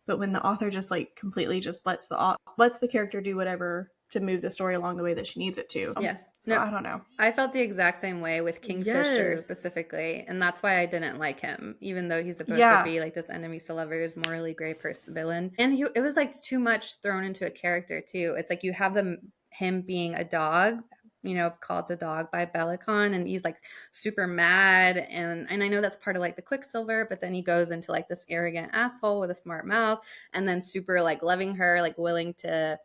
But when the author just like completely just lets the character do whatever to move the story along the way that she needs it to. Yes. So I don't know. I felt the exact same way with Kingfisher specifically, and that's why I didn't like him, even though he's supposed to be like this enemies to lovers, morally gray person villain. And it was like too much thrown into a character too. It's like you have him being a dog, you know, called the dog by Belicon, and he's like super mad, and I know that's part of like the Quicksilver, but then he goes into like this arrogant asshole with a smart mouth, and then super like loving her, like willing to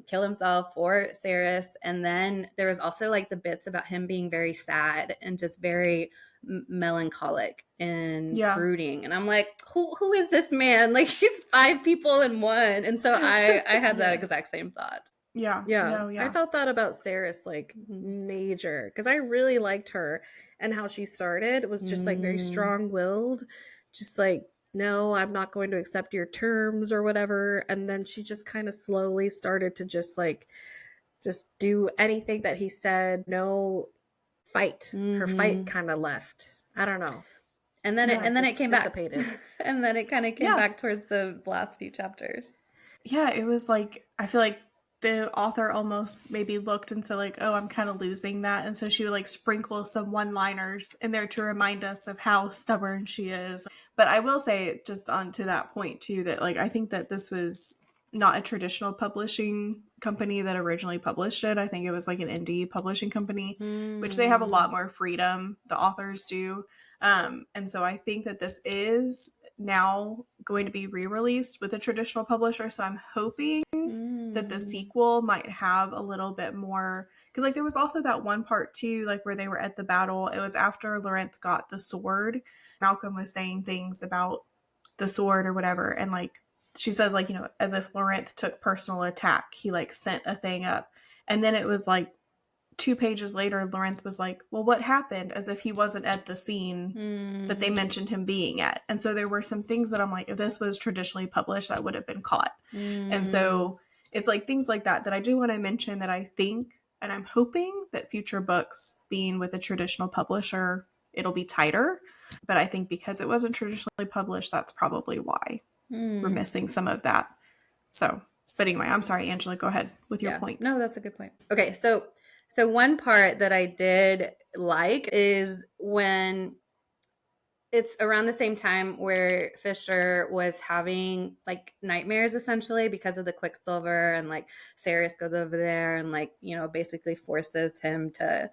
kill himself for Saris. And then there was also like the bits about him being very sad and just very melancholic and brooding, and I'm like, who is this man? Like he's 5 people in one. And so I had that exact same thought. Yeah. I felt that about Saris like major, because I really liked her, and how she started was just like very strong-willed, just like, no, I'm not going to accept your terms or whatever. And then she just kind of slowly started to just do anything that he said. No fight. Her fight kind of left. I don't know. And then it came dissipated. Back. And then it kind of came back towards the last few chapters. Yeah, it was like, I feel like the author almost maybe looked and said like, oh, I'm kind of losing that. And so she would like sprinkle some one-liners in there to remind us of how stubborn she is. But I will say, just on to that point too, that like, I think that this was not a traditional publishing company that originally published it. I think it was like an indie publishing company, which they have a lot more freedom, the authors do. And so I think that this is now going to be re-released with a traditional publisher. So I'm hoping that the sequel might have a little bit more, because like there was also that one part too, like where they were at the battle. It was after Lorenth got the sword. Malcolm was saying things about the sword or whatever, and like she says like, you know, as if Lorenth took personal attack, he like sent a thing up, and then it was like 2 pages later, Lorenth was like, well, what happened? As if he wasn't at the scene that they mentioned him being at. And so there were some things that I'm like, if this was traditionally published, that would have been caught. And so it's like things like that I do want to mention, that I think, and I'm hoping that future books being with a traditional publisher, it'll be tighter. But I think because it wasn't traditionally published, that's probably why we're missing some of that. So, but anyway, I'm sorry, Angela, go ahead with your point. No, that's a good point. Okay, so one part that I did like is when it's around the same time where Fisher was having like nightmares essentially because of the Quicksilver, and like Sirius goes over there and like, you know, basically forces him to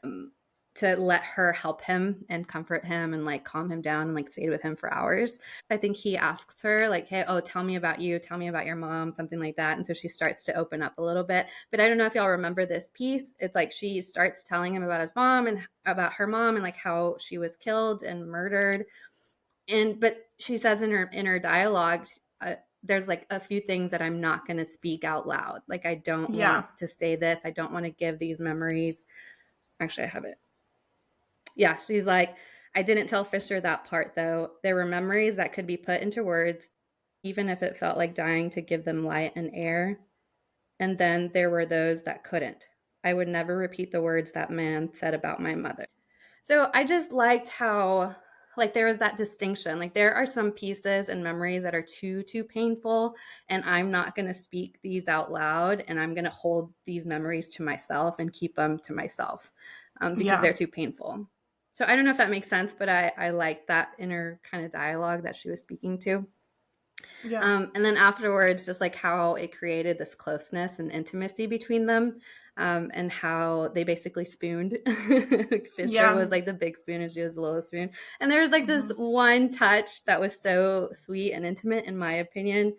let her help him and comfort him and like calm him down, and like stayed with him for hours. I think he asks her like, hey, oh, tell me about you, tell me about your mom, something like that. And so she starts to open up a little bit. But I don't know if y'all remember this piece. It's like she starts telling him about his mom and about her mom and like how she was killed and murdered. And but she says in her dialogue, there's like a few things that I'm not going to speak out loud. Like I don't want to say this. I don't want to give these memories. Actually, I have it. Yeah, she's like, I didn't tell Fisher that part though. There were memories that could be put into words, even if it felt like dying to give them light and air. And then there were those that couldn't. I would never repeat the words that man said about my mother. So I just liked how like there was that distinction. Like there are some pieces and memories that are too painful, and I'm not going to speak these out loud, and I'm going to hold these memories to myself and keep them to myself because they're too painful. So I don't know if that makes sense, but I like that inner kind of dialogue that she was speaking to. Yeah. And then afterwards, just like how it created this closeness and intimacy between them, and how they basically spooned. Fisher was like the big spoon and she was the little spoon. And there was like this one touch that was so sweet and intimate, in my opinion.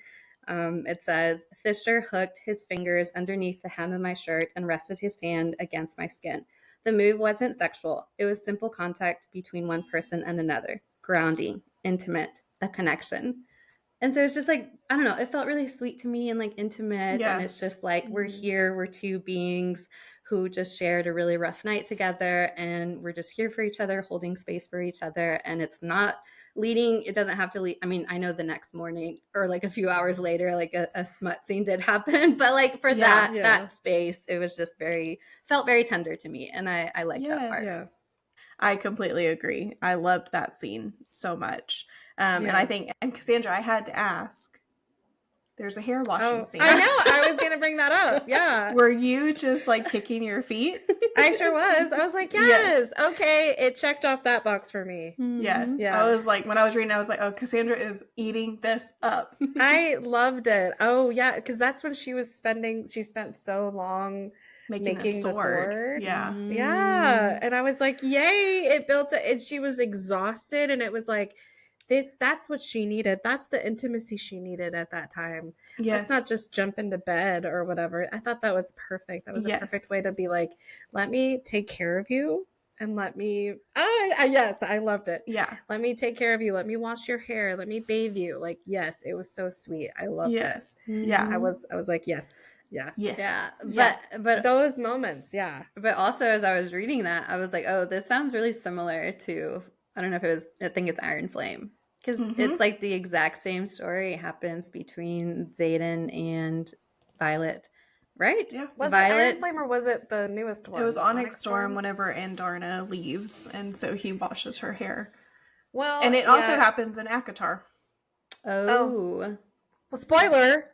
It says, Fisher hooked his fingers underneath the hem of my shirt and rested his hand against my skin. The move wasn't sexual. It was simple contact between one person and another, grounding, intimate, a connection. And so it's just like, I don't know, it felt really sweet to me and like intimate. Yes. And it's just like, we're here, we're two beings who just shared a really rough night together, and we're just here for each other, holding space for each other. And it's not leading, it doesn't have to lead. I mean, I know the next morning or like a few hours later, like a smut scene did happen, but like for that space, it was just felt very tender to me. And I like that part. Yeah. I completely agree. I loved that scene so much. And I think, and Cassandra, I had to ask, there's a hair washing scene. I know. I was going to bring that up. Yeah. Were you just like kicking your feet? I sure was. I was like, yes. Okay. It checked off that box for me. Yes. Yeah. I was like, when I was reading, I was like, oh, Cassandra is eating this up. I loved it. Oh, yeah. Because that's when she spent so long making the sword. Yeah. Yeah. And I was like, yay. It built it. And she was exhausted. And it was like, that's what she needed. That's the intimacy she needed at that time. Yes. That's not just jump into bed or whatever. I thought that was perfect. That was a perfect way to be like, let me take care of you, and let me yes, I loved it. Yeah. Let me take care of you. Let me wash your hair. Let me bathe you. Like, yes, it was so sweet. I loved it. Yeah. I was like, yes. Yeah. But those moments, But also as I was reading that, I was like, oh, this sounds really similar to, I don't know if it was, I think it's Iron Flame. Because it's like the exact same story happens between Xaden and Violet, right? Yeah. Was it Iron Flame or was it the newest one? It was Onyx Storm whenever Andarna leaves, and so he washes her hair. Well, and it also happens in Akatar. Oh. Well, spoiler.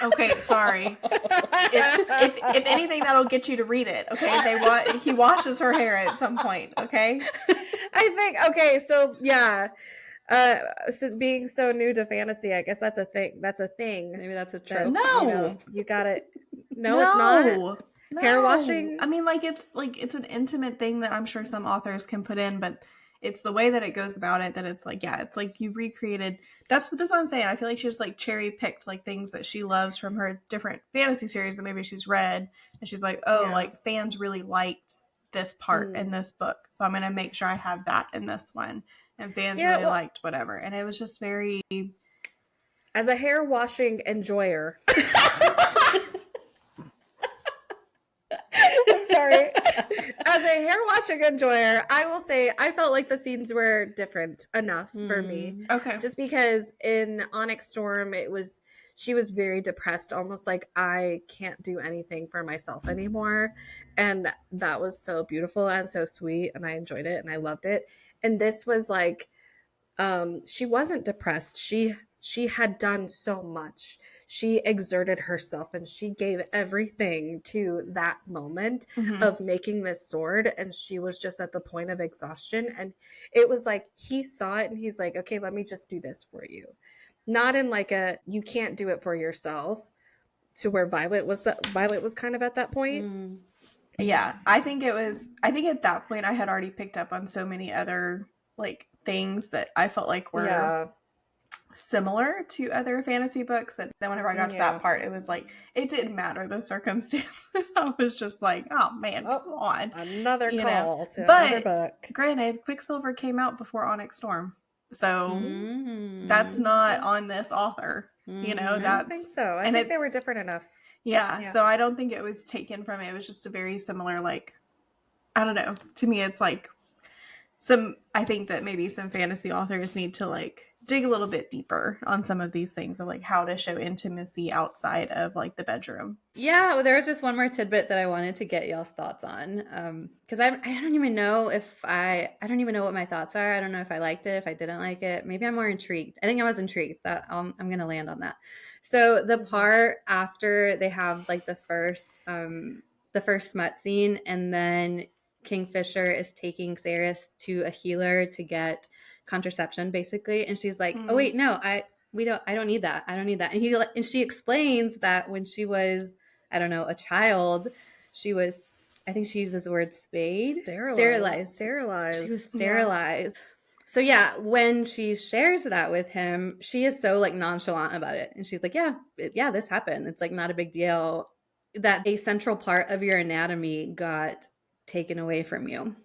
Okay, sorry. If anything, that'll get you to read it. Okay, he washes her hair at some point. Okay, I think. Okay, so yeah. So being so new to fantasy, I guess that's a thing. Maybe that's a trope. No, you got it. No, it's not. No. Hair washing. I mean, it's an intimate thing that I'm sure some authors can put in, but it's the way that it goes about it that it's like, it's like you recreated. That's what I'm saying. I feel like she just like cherry picked like things that she loves from her different fantasy series that maybe she's read, and she's like, like fans really liked this part in this book, so I'm gonna make sure I have that in this one. And fans really liked whatever. And it was just very... As a hair washing enjoyer. I'm sorry. As a hair washing enjoyer, I will say I felt like the scenes were different enough for me. Okay. Just because in Onyx Storm, she was very depressed, almost like I can't do anything for myself anymore. And that was so beautiful and so sweet. And I enjoyed it and I loved it. And this was like, she wasn't depressed. She she had done so much. She exerted herself and she gave everything to that moment of making this sword, and she was just at the point of exhaustion. And it was like he saw it and he's like, okay, let me just do this for you. Not in like a you can't do it for yourself, to where Violet was kind of at that point. Yeah, I think at that point I had already picked up on so many other like things that I felt like were similar to other fantasy books that then whenever I got to that part, it was like it didn't matter the circumstances. I was just like, oh man, come on, another call to another book. Granted, Quicksilver came out before Onyx Storm, so that's not on this author. You know, I don't think so. I think they were different enough. Yeah, so I don't think it was taken from it. It was just a very similar, like, I don't know. To me, it's like I think that maybe some fantasy authors need to like dig a little bit deeper on some of these things of like how to show intimacy outside of like the bedroom. Yeah, well, there was just one more tidbit that I wanted to get y'all's thoughts on, because I don't even know if I don't even know what my thoughts are. I don't know if I liked it, if I didn't like it. Maybe I'm more intrigued. I think I was intrigued. That I'm gonna land on that. So the part after they have like the first smut scene, and then Kingfisher is taking Saris to a healer to get contraception, basically, and she's like, "Oh wait, no, I don't need that. I don't need that." And she explains that when she was, I don't know, a child, she was, I think she uses the word sterilized. She was sterilized. Yeah. So yeah, when she shares that with him, she is so like nonchalant about it. And she's like, yeah, this happened. It's like not a big deal that a central part of your anatomy got taken away from you.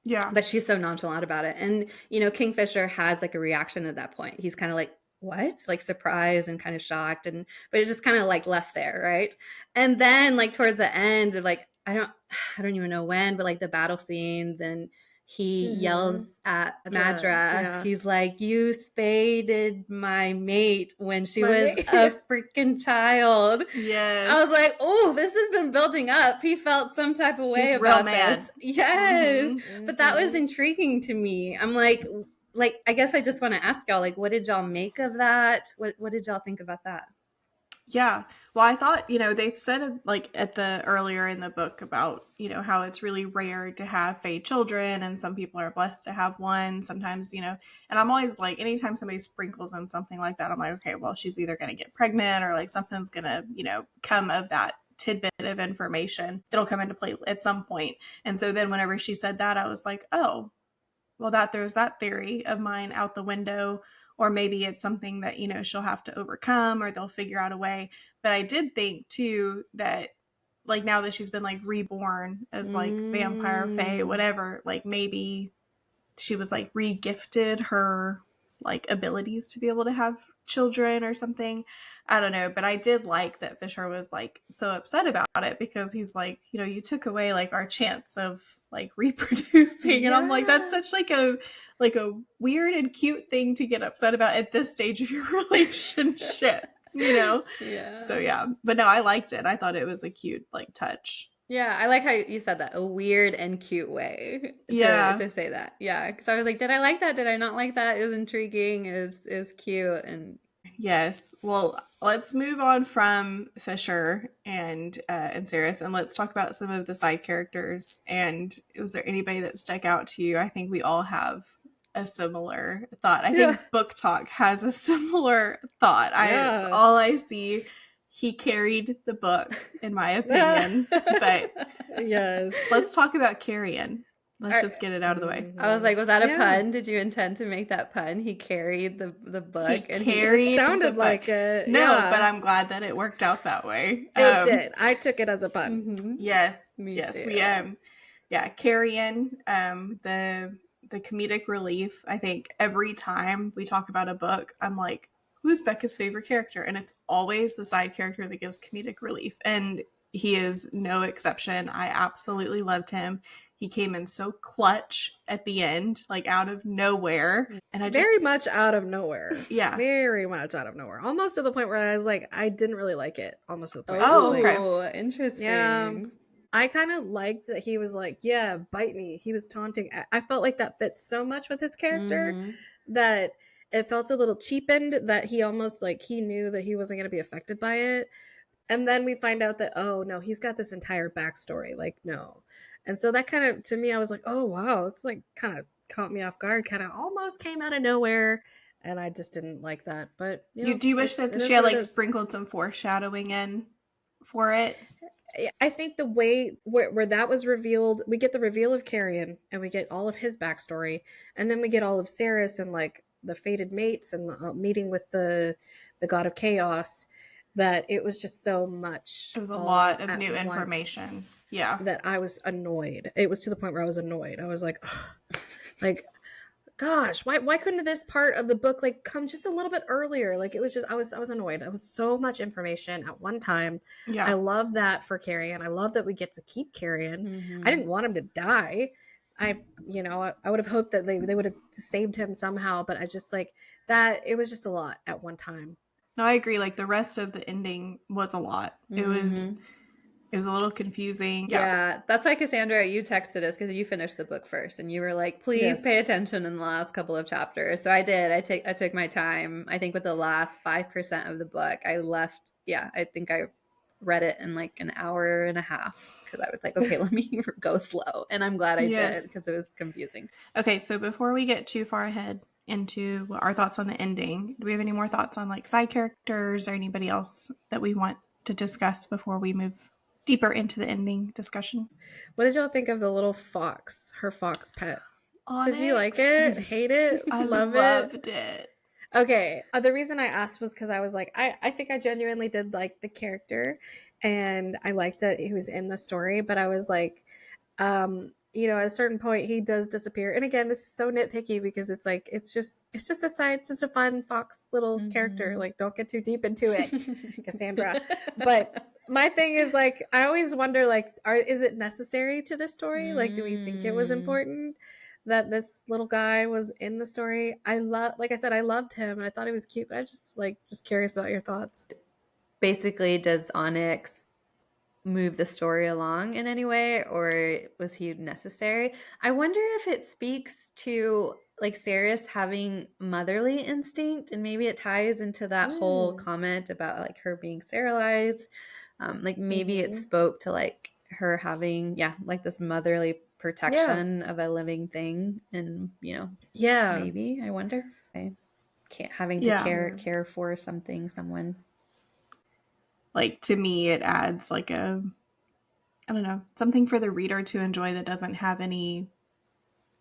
Yeah. But she's so nonchalant about it. And, you know, Kingfisher has like a reaction at that point. He's kind of like, what? Like surprised and kind of shocked. But it's just kind of like left there. Right. And then like towards the end of like, I don't even know when, but like the battle scenes, and he yells at Madra. Yeah. He's like, you spaded my mate when she was a freaking child. Yes. I was like, oh, this has been building up. He felt some type of way about this. Yes. But that was intriguing to me. I'm like, I guess I just want to ask y'all, like, what did y'all make of that? What did y'all think about that? Yeah. Well, I thought, you know, they said like earlier in the book about, you know, how it's really rare to have Fae children and some people are blessed to have one sometimes, you know, and I'm always like, anytime somebody sprinkles in something like that, I'm like, okay, well, she's either going to get pregnant or like something's going to, you know, come of that tidbit of information. It'll come into play at some point. And so then whenever she said that, I was like, oh, well, there's that theory of mine out the window. Or maybe it's something that, you know, she'll have to overcome or they'll figure out a way. But I did think too that like now that she's been like reborn as like vampire, fae, whatever, like maybe she was like re-gifted her like abilities to be able to have children or something. I don't know, but I did like that Fisher was like so upset about it because he's like, you know, you took away like our chance of like reproducing. And I'm like, that's such like a weird and cute thing to get upset about at this stage of your relationship, you know? Yeah. So yeah, but no, I liked it. I thought it was a cute like touch. Yeah, I like how you said that, a weird and cute way to say that. Yeah, because I was like, did I like that? Did I not like that? It was intriguing. It was cute. And yes. Well, let's move on from Fisher and Saris, and let's talk about some of the side characters. And was there anybody that stuck out to you? I think we all have a similar thought. I think Book Talk has a similar thought. It's all I see. He carried the book, in my opinion. But yes, let's talk about Carrion. Let's just get it out of the way. I was like, was that a pun? Did you intend to make that pun? He carried the book. It sounded like it. No, but I'm glad that it worked out that way. It did. I took it as a pun. Mm-hmm. Yes. Me yes. too. We Carrion, the comedic relief. I think every time we talk about a book, I'm like, who's Becca's favorite character? And it's always the side character that gives comedic relief. And he is no exception. I absolutely loved him. He came in so clutch at the end, like out of nowhere. And I very much out of nowhere. Yeah. Very much out of nowhere. Almost to the point where I was like, I didn't really like it. Almost to the point. Oh, interesting. Yeah. I kind of liked that he was like, yeah, bite me. He was taunting. I felt like that fits so much with his character that it felt a little cheapened, that he almost like he knew that he wasn't going to be affected by it. And then we find out that, oh no, he's got this entire backstory. Like, no. And so that kind of, to me, I was like, oh wow, it's like kind of caught me off guard, kind of almost came out of nowhere. And I just didn't like that. But do you wish that she had like sprinkled some foreshadowing in for it? I think the way where that was revealed, we get the reveal of Carrion and we get all of his backstory, and then we get all of Ceres and like the fated mates and the meeting with the god of chaos, that it was just so much. It was a lot of new information. Yeah. That I was annoyed. It was to the point where I was annoyed. I was like, ugh, like, gosh, why couldn't this part of the book like come just a little bit earlier? Like, it was just, I was annoyed. It was so much information at one time. Yeah. I love that for Carrion. I love that we get to keep Carrion. Mm-hmm. I didn't want him to die. I would have hoped that they would have saved him somehow, but I just like that. It was just a lot at one time. No, I agree. Like the rest of the ending was a lot. Mm-hmm. It was a little confusing. Yeah, that's why, Cassandra, you texted us because you finished the book first, and you were like, "Please pay attention in the last couple of chapters." So I did. I took my time. I think with the last 5% of the book, I left. Yeah, I think I read it in like an hour and a half because I was like, "Okay, let me go slow," and I'm glad I did because it was confusing. Okay, so before we get too far ahead into our thoughts on the ending, do we have any more thoughts on like side characters or anybody else that we want to discuss before we move deeper into the ending discussion? What did y'all think of the little fox, her fox pet? Onyx? Did you like it? Hate it? I loved it. Okay. The reason I asked was because I was like, I think I genuinely did like the character, and I liked that he was in the story, but I was like, at a certain point he does disappear. And again, this is so nitpicky because it's like, it's just a fun fox little character. Like, don't get too deep into it, Cassandra. But my thing is like, I always wonder, like, is it necessary to this story? Like, do we think it was important that this little guy was in the story? Like I said, I loved him and I thought he was cute, but I just curious about your thoughts. Basically, does Onyx move the story along in any way, or was he necessary? I wonder if it speaks to like Ceres having motherly instinct, and maybe it ties into that whole comment about like her being sterilized. Like maybe it spoke to like her having like this motherly protection of a living thing, and maybe I wonder, having to care for someone. Like, to me, it adds like I don't know, something for the reader to enjoy that doesn't have any,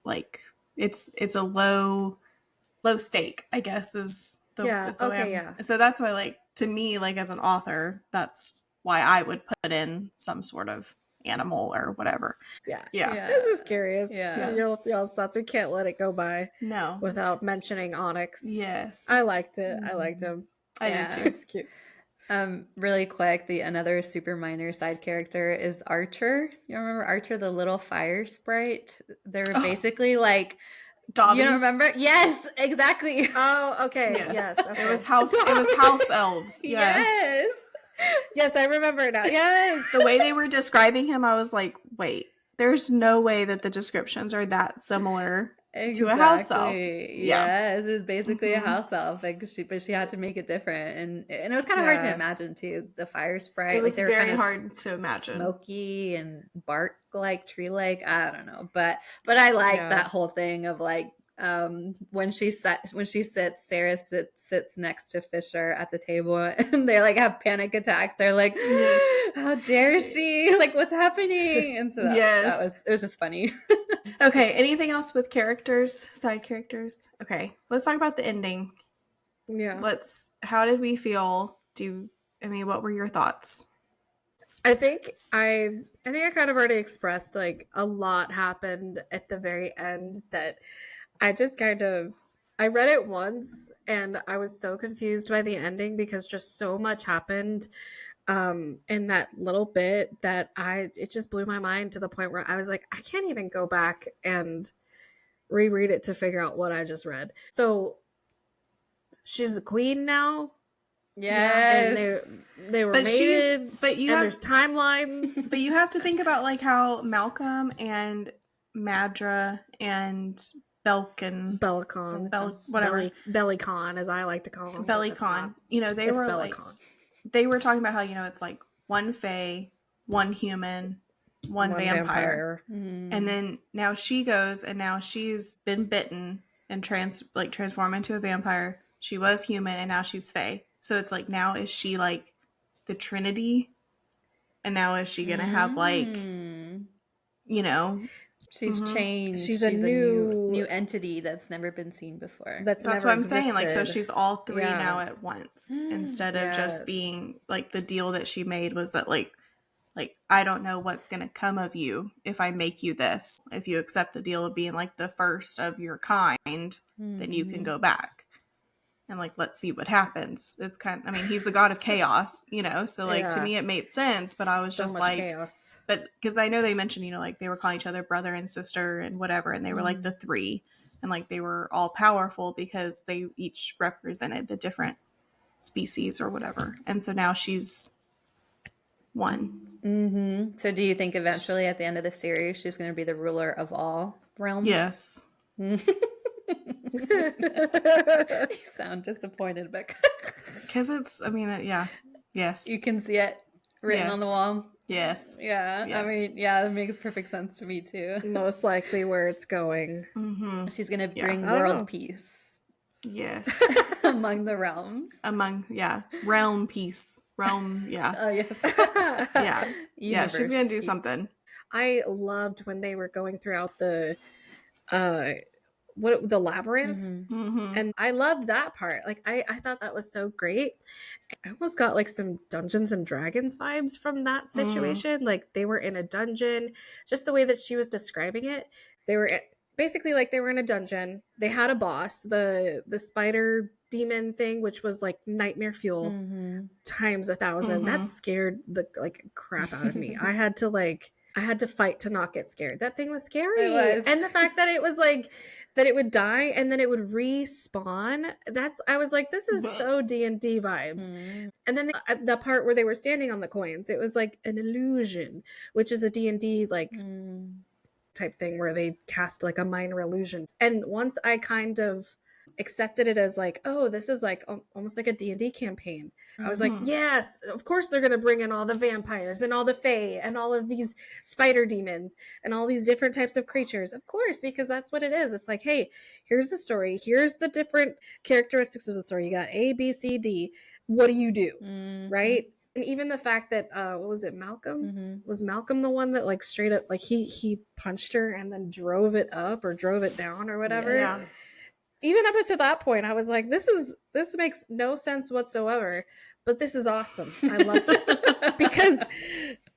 like, it's a low stake, I guess, is the way So that's why, like, to me, like, as an author, that's why I would put in some sort of animal or whatever. Yeah. This is curious. Y'all's thoughts. We can't let it go by without mentioning Onyx. Yes. I liked it. I liked him. I did too. It's cute. Really quick, another super minor side character is Archer. You remember Archer, the little fire sprite? They're basically like Dobby. You don't remember? Yes, exactly. Oh, okay. Yes. Okay. It was house elves. Yes, I remember now. Yes. The way they were describing him, I was like, wait, there's no way that the descriptions are that similar to a house elf. Yes, it was basically a house elf. Like but she had to make it different, and it was kind of hard to imagine too. The fire sprite, it was very hard to imagine. Smoky and bark like tree like. I don't know, but I like that whole thing of like when she sits, Sarah sits next to Fisher at the table, and they like have panic attacks. They're like, how dare she? Like, what's happening? And so it was just funny. Okay, anything else with side characters? Okay, let's talk about the ending. How did we feel? What were your thoughts? I think I kind of already expressed, like, a lot happened at the very end that I just I read it once and I was so confused by the ending because just so much happened in that little bit that it just blew my mind to the point where I was like, I can't even go back and reread it to figure out what I just read. So she's a queen now. Yes. And they were mated, there's timelines. But you have to think about like how Malcolm and Madra and Belkin. Whatever. Bellicon, as I like to call him. Bellicon. You know, they were like, they were talking about how, you know, it's like one fae, one human, one vampire. And then now she goes, and now she's been bitten and transformed into a vampire. She was human, and now she's fae. So it's like, now is she like the Trinity? And now is she gonna have like, you know, she's changed. She's a new entity that's never been seen before. That's what I'm saying. Like, so she's all three now at once, instead of just being like, the deal that she made was that like I don't know what's gonna come of you if I make you this. If you accept the deal of being like the first of your kind, then you can go back. And like, let's see what happens. It's kind of, I mean, he's the god of chaos, you know, so like, to me it made sense, but I was just like, chaos. But because I know they mentioned, you know, like they were calling each other brother and sister and whatever, and they were like the three, and like they were all powerful because they each represented the different species or whatever. And so now she's one. So do you think eventually at the end of the series she's going to be the ruler of all realms? Yes. You sound disappointed, Becca. Because it's, I mean, yeah. Yes. You can see it written on the wall. Yes. Yeah. Yes. I mean, yeah, it makes perfect sense to me too. Most likely where it's going. She's going to bring world peace. Yes. Among the realms. Realm peace. Realm, Oh, yes. Yeah. Yeah, she's going to do something. I loved when they were going throughout the labyrinth, and I loved that part. Like I thought that was so great. I almost got like some Dungeons and Dragons vibes from that situation. Like they were in a dungeon, just the way that she was describing it. They were basically like they were in a dungeon. They had a boss, the spider demon thing, which was like nightmare fuel times 1,000. That scared the like crap out of me. I had to fight to not get scared. That thing was scary. It was. And the fact that it was like that it would die and then it would respawn. I was like, this is so D&D vibes. And then the part where they were standing on the coins, it was like an illusion, which is a D&D like type thing where they cast like a minor illusions. And once I kind of accepted it as like, oh, this is like almost like a D&D campaign, I was like, yes, of course they're going to bring in all the vampires and all the fae and all of these spider demons and all these different types of creatures, of course, because that's what it is. It's like, hey, here's the story, here's the different characteristics of the story, you got A, B, C, D, what do you do? Right? And even the fact that what was it, Malcolm? Was Malcolm the one that like straight up like he punched her and then drove it up or drove it down or whatever? Yeah. Even up until that point, I was like, this makes no sense whatsoever, but this is awesome. I loved it.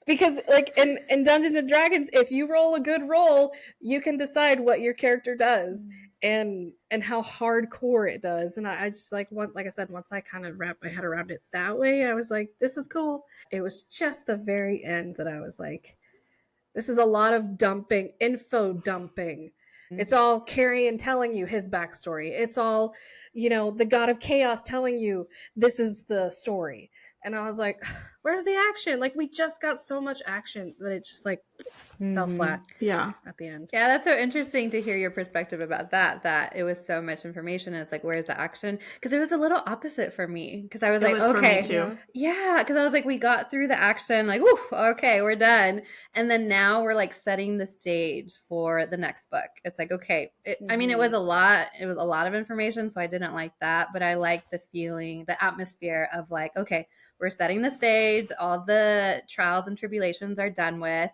because like in Dungeons and Dragons, if you roll a good roll, you can decide what your character does and how hardcore it does. And I just like I said, once I kind of wrapped my head around it that way, I was like, this is cool. It was just the very end that I was like, this is a lot of info dumping. It's all Carrion telling you his backstory. It's all, the god of chaos telling you this is the story. And I was like, where's the action? Like, we just got so much action that it just like fell flat at the end. Yeah, that's so interesting to hear your perspective about that it was so much information and it's like, where's the action? Because it was a little opposite for me, because I was like, okay, for me too. Yeah, because I was like, we got through the action, like, oof, okay, we're done, and then now we're like setting the stage for the next book. It's like, okay, I mean, it was a lot of information, so I didn't like that, but I liked the feeling, the atmosphere of like, okay, we're setting the stage, all the trials and tribulations are done with.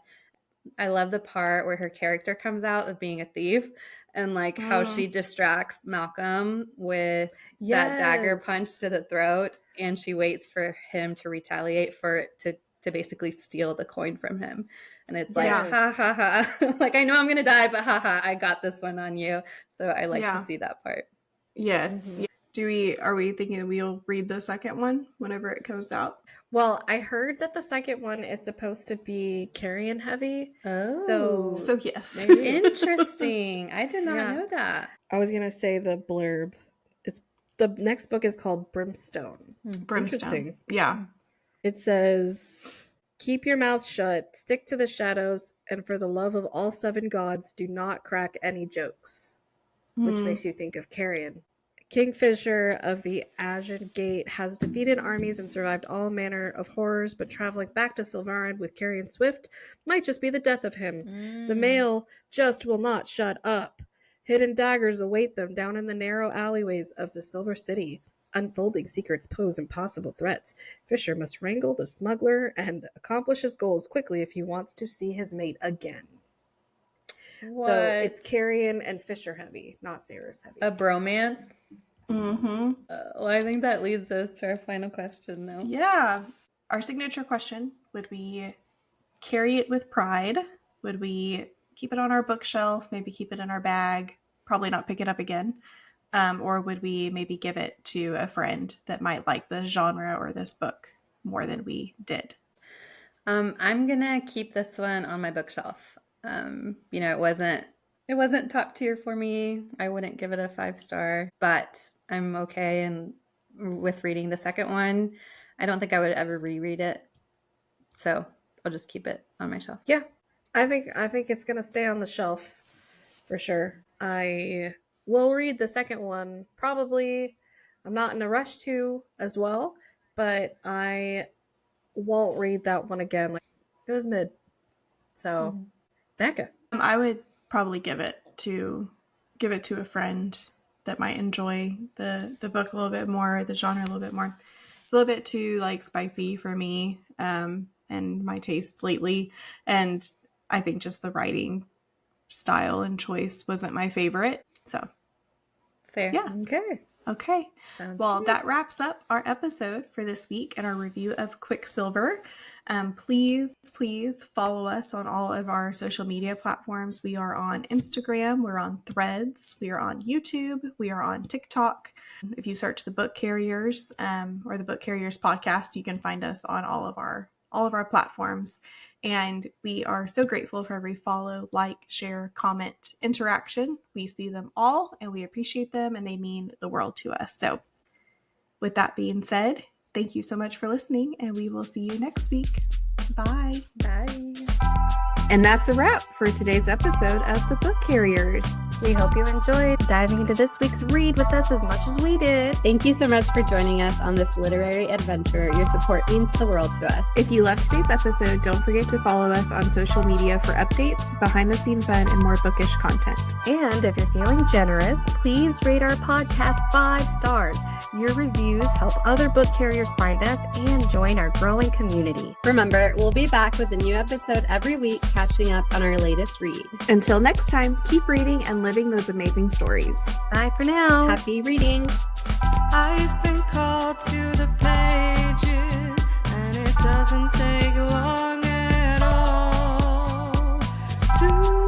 I love the part where her character comes out of being a thief and like how she distracts Malcolm with that dagger punch to the throat, and she waits for him to retaliate to basically steal the coin from him. And it's like, ha ha ha. Like, I know I'm going to die, but ha ha, I got this one on you. So I like to see that part. Yes. Are we thinking that we'll read the second one whenever it comes out? Well, I heard that the second one is supposed to be Carrion heavy. Oh. So yes. Interesting. I did not know that. I was going to say the blurb. The next book is called Brimstone. Interesting. Yeah. It says, keep your mouth shut, stick to the shadows, and for the love of all 7 gods, do not crack any jokes. which makes you think of Carrion. Kingfisher of the Aegean Gate has defeated armies and survived all manner of horrors, but traveling back to Silvarin with Carrion Swift might just be the death of him. The male just will not shut up. Hidden daggers await them down in the narrow alleyways of the Silver City. Unfolding secrets pose impossible threats. Fisher must wrangle the smuggler and accomplish his goals quickly if he wants to see his mate again. What? So it's Carrion and Fisher heavy, not Sarah's heavy. A bromance? Mm-hmm. Well, I think that leads us to our final question, though. Yeah. Our signature question, would we carry it with pride? Would we keep it on our bookshelf, maybe keep it in our bag, probably not pick it up again? Or would we maybe give it to a friend that might like the genre or this book more than we did? I'm gonna keep this one on my bookshelf. It wasn't top tier for me. I wouldn't give it a 5-star, but I'm okay with reading the second one. I don't think I would ever reread it, so I'll just keep it on my shelf. Yeah, I think it's gonna stay on the shelf for sure. I will read the second one probably. I'm not in a rush to as well, but I won't read that one again. Like, it was mid. So, Becca, I would probably give it to a friend that might enjoy the book a little bit more, the genre a little bit more. It's a little bit too spicy for me and my taste lately, and I think just the writing style and choice wasn't my favorite. So fair. Yeah. Okay. Sounds well, good. That wraps up our episode for this week and our review of Quicksilver. Please follow us on all of our social media platforms. We are on Instagram, we're on Threads, we are on YouTube, we are on TikTok. If you search the Book Carriers or the Book Carriers podcast, you can find us on all of our platforms. And we are so grateful for every follow, like, share, comment, interaction. We see them all and we appreciate them and they mean the world to us. So with that being said, thank you so much for listening and we will see you next week. Bye. Bye. And that's a wrap for today's episode of The Book Carriers. We hope you enjoyed diving into this week's read with us as much as we did. Thank you so much for joining us on this literary adventure. Your support means the world to us. If you loved today's episode, don't forget to follow us on social media for updates, behind-the-scenes fun, and more bookish content. And if you're feeling generous, please rate our podcast 5 stars. Your reviews help other book carriers find us and join our growing community. Remember, we'll be back with a new episode every week, catching up on our latest read. Until next time, keep reading and living those amazing stories. Bye for now. Happy reading. I've been called to the pages, and it doesn't take long at all to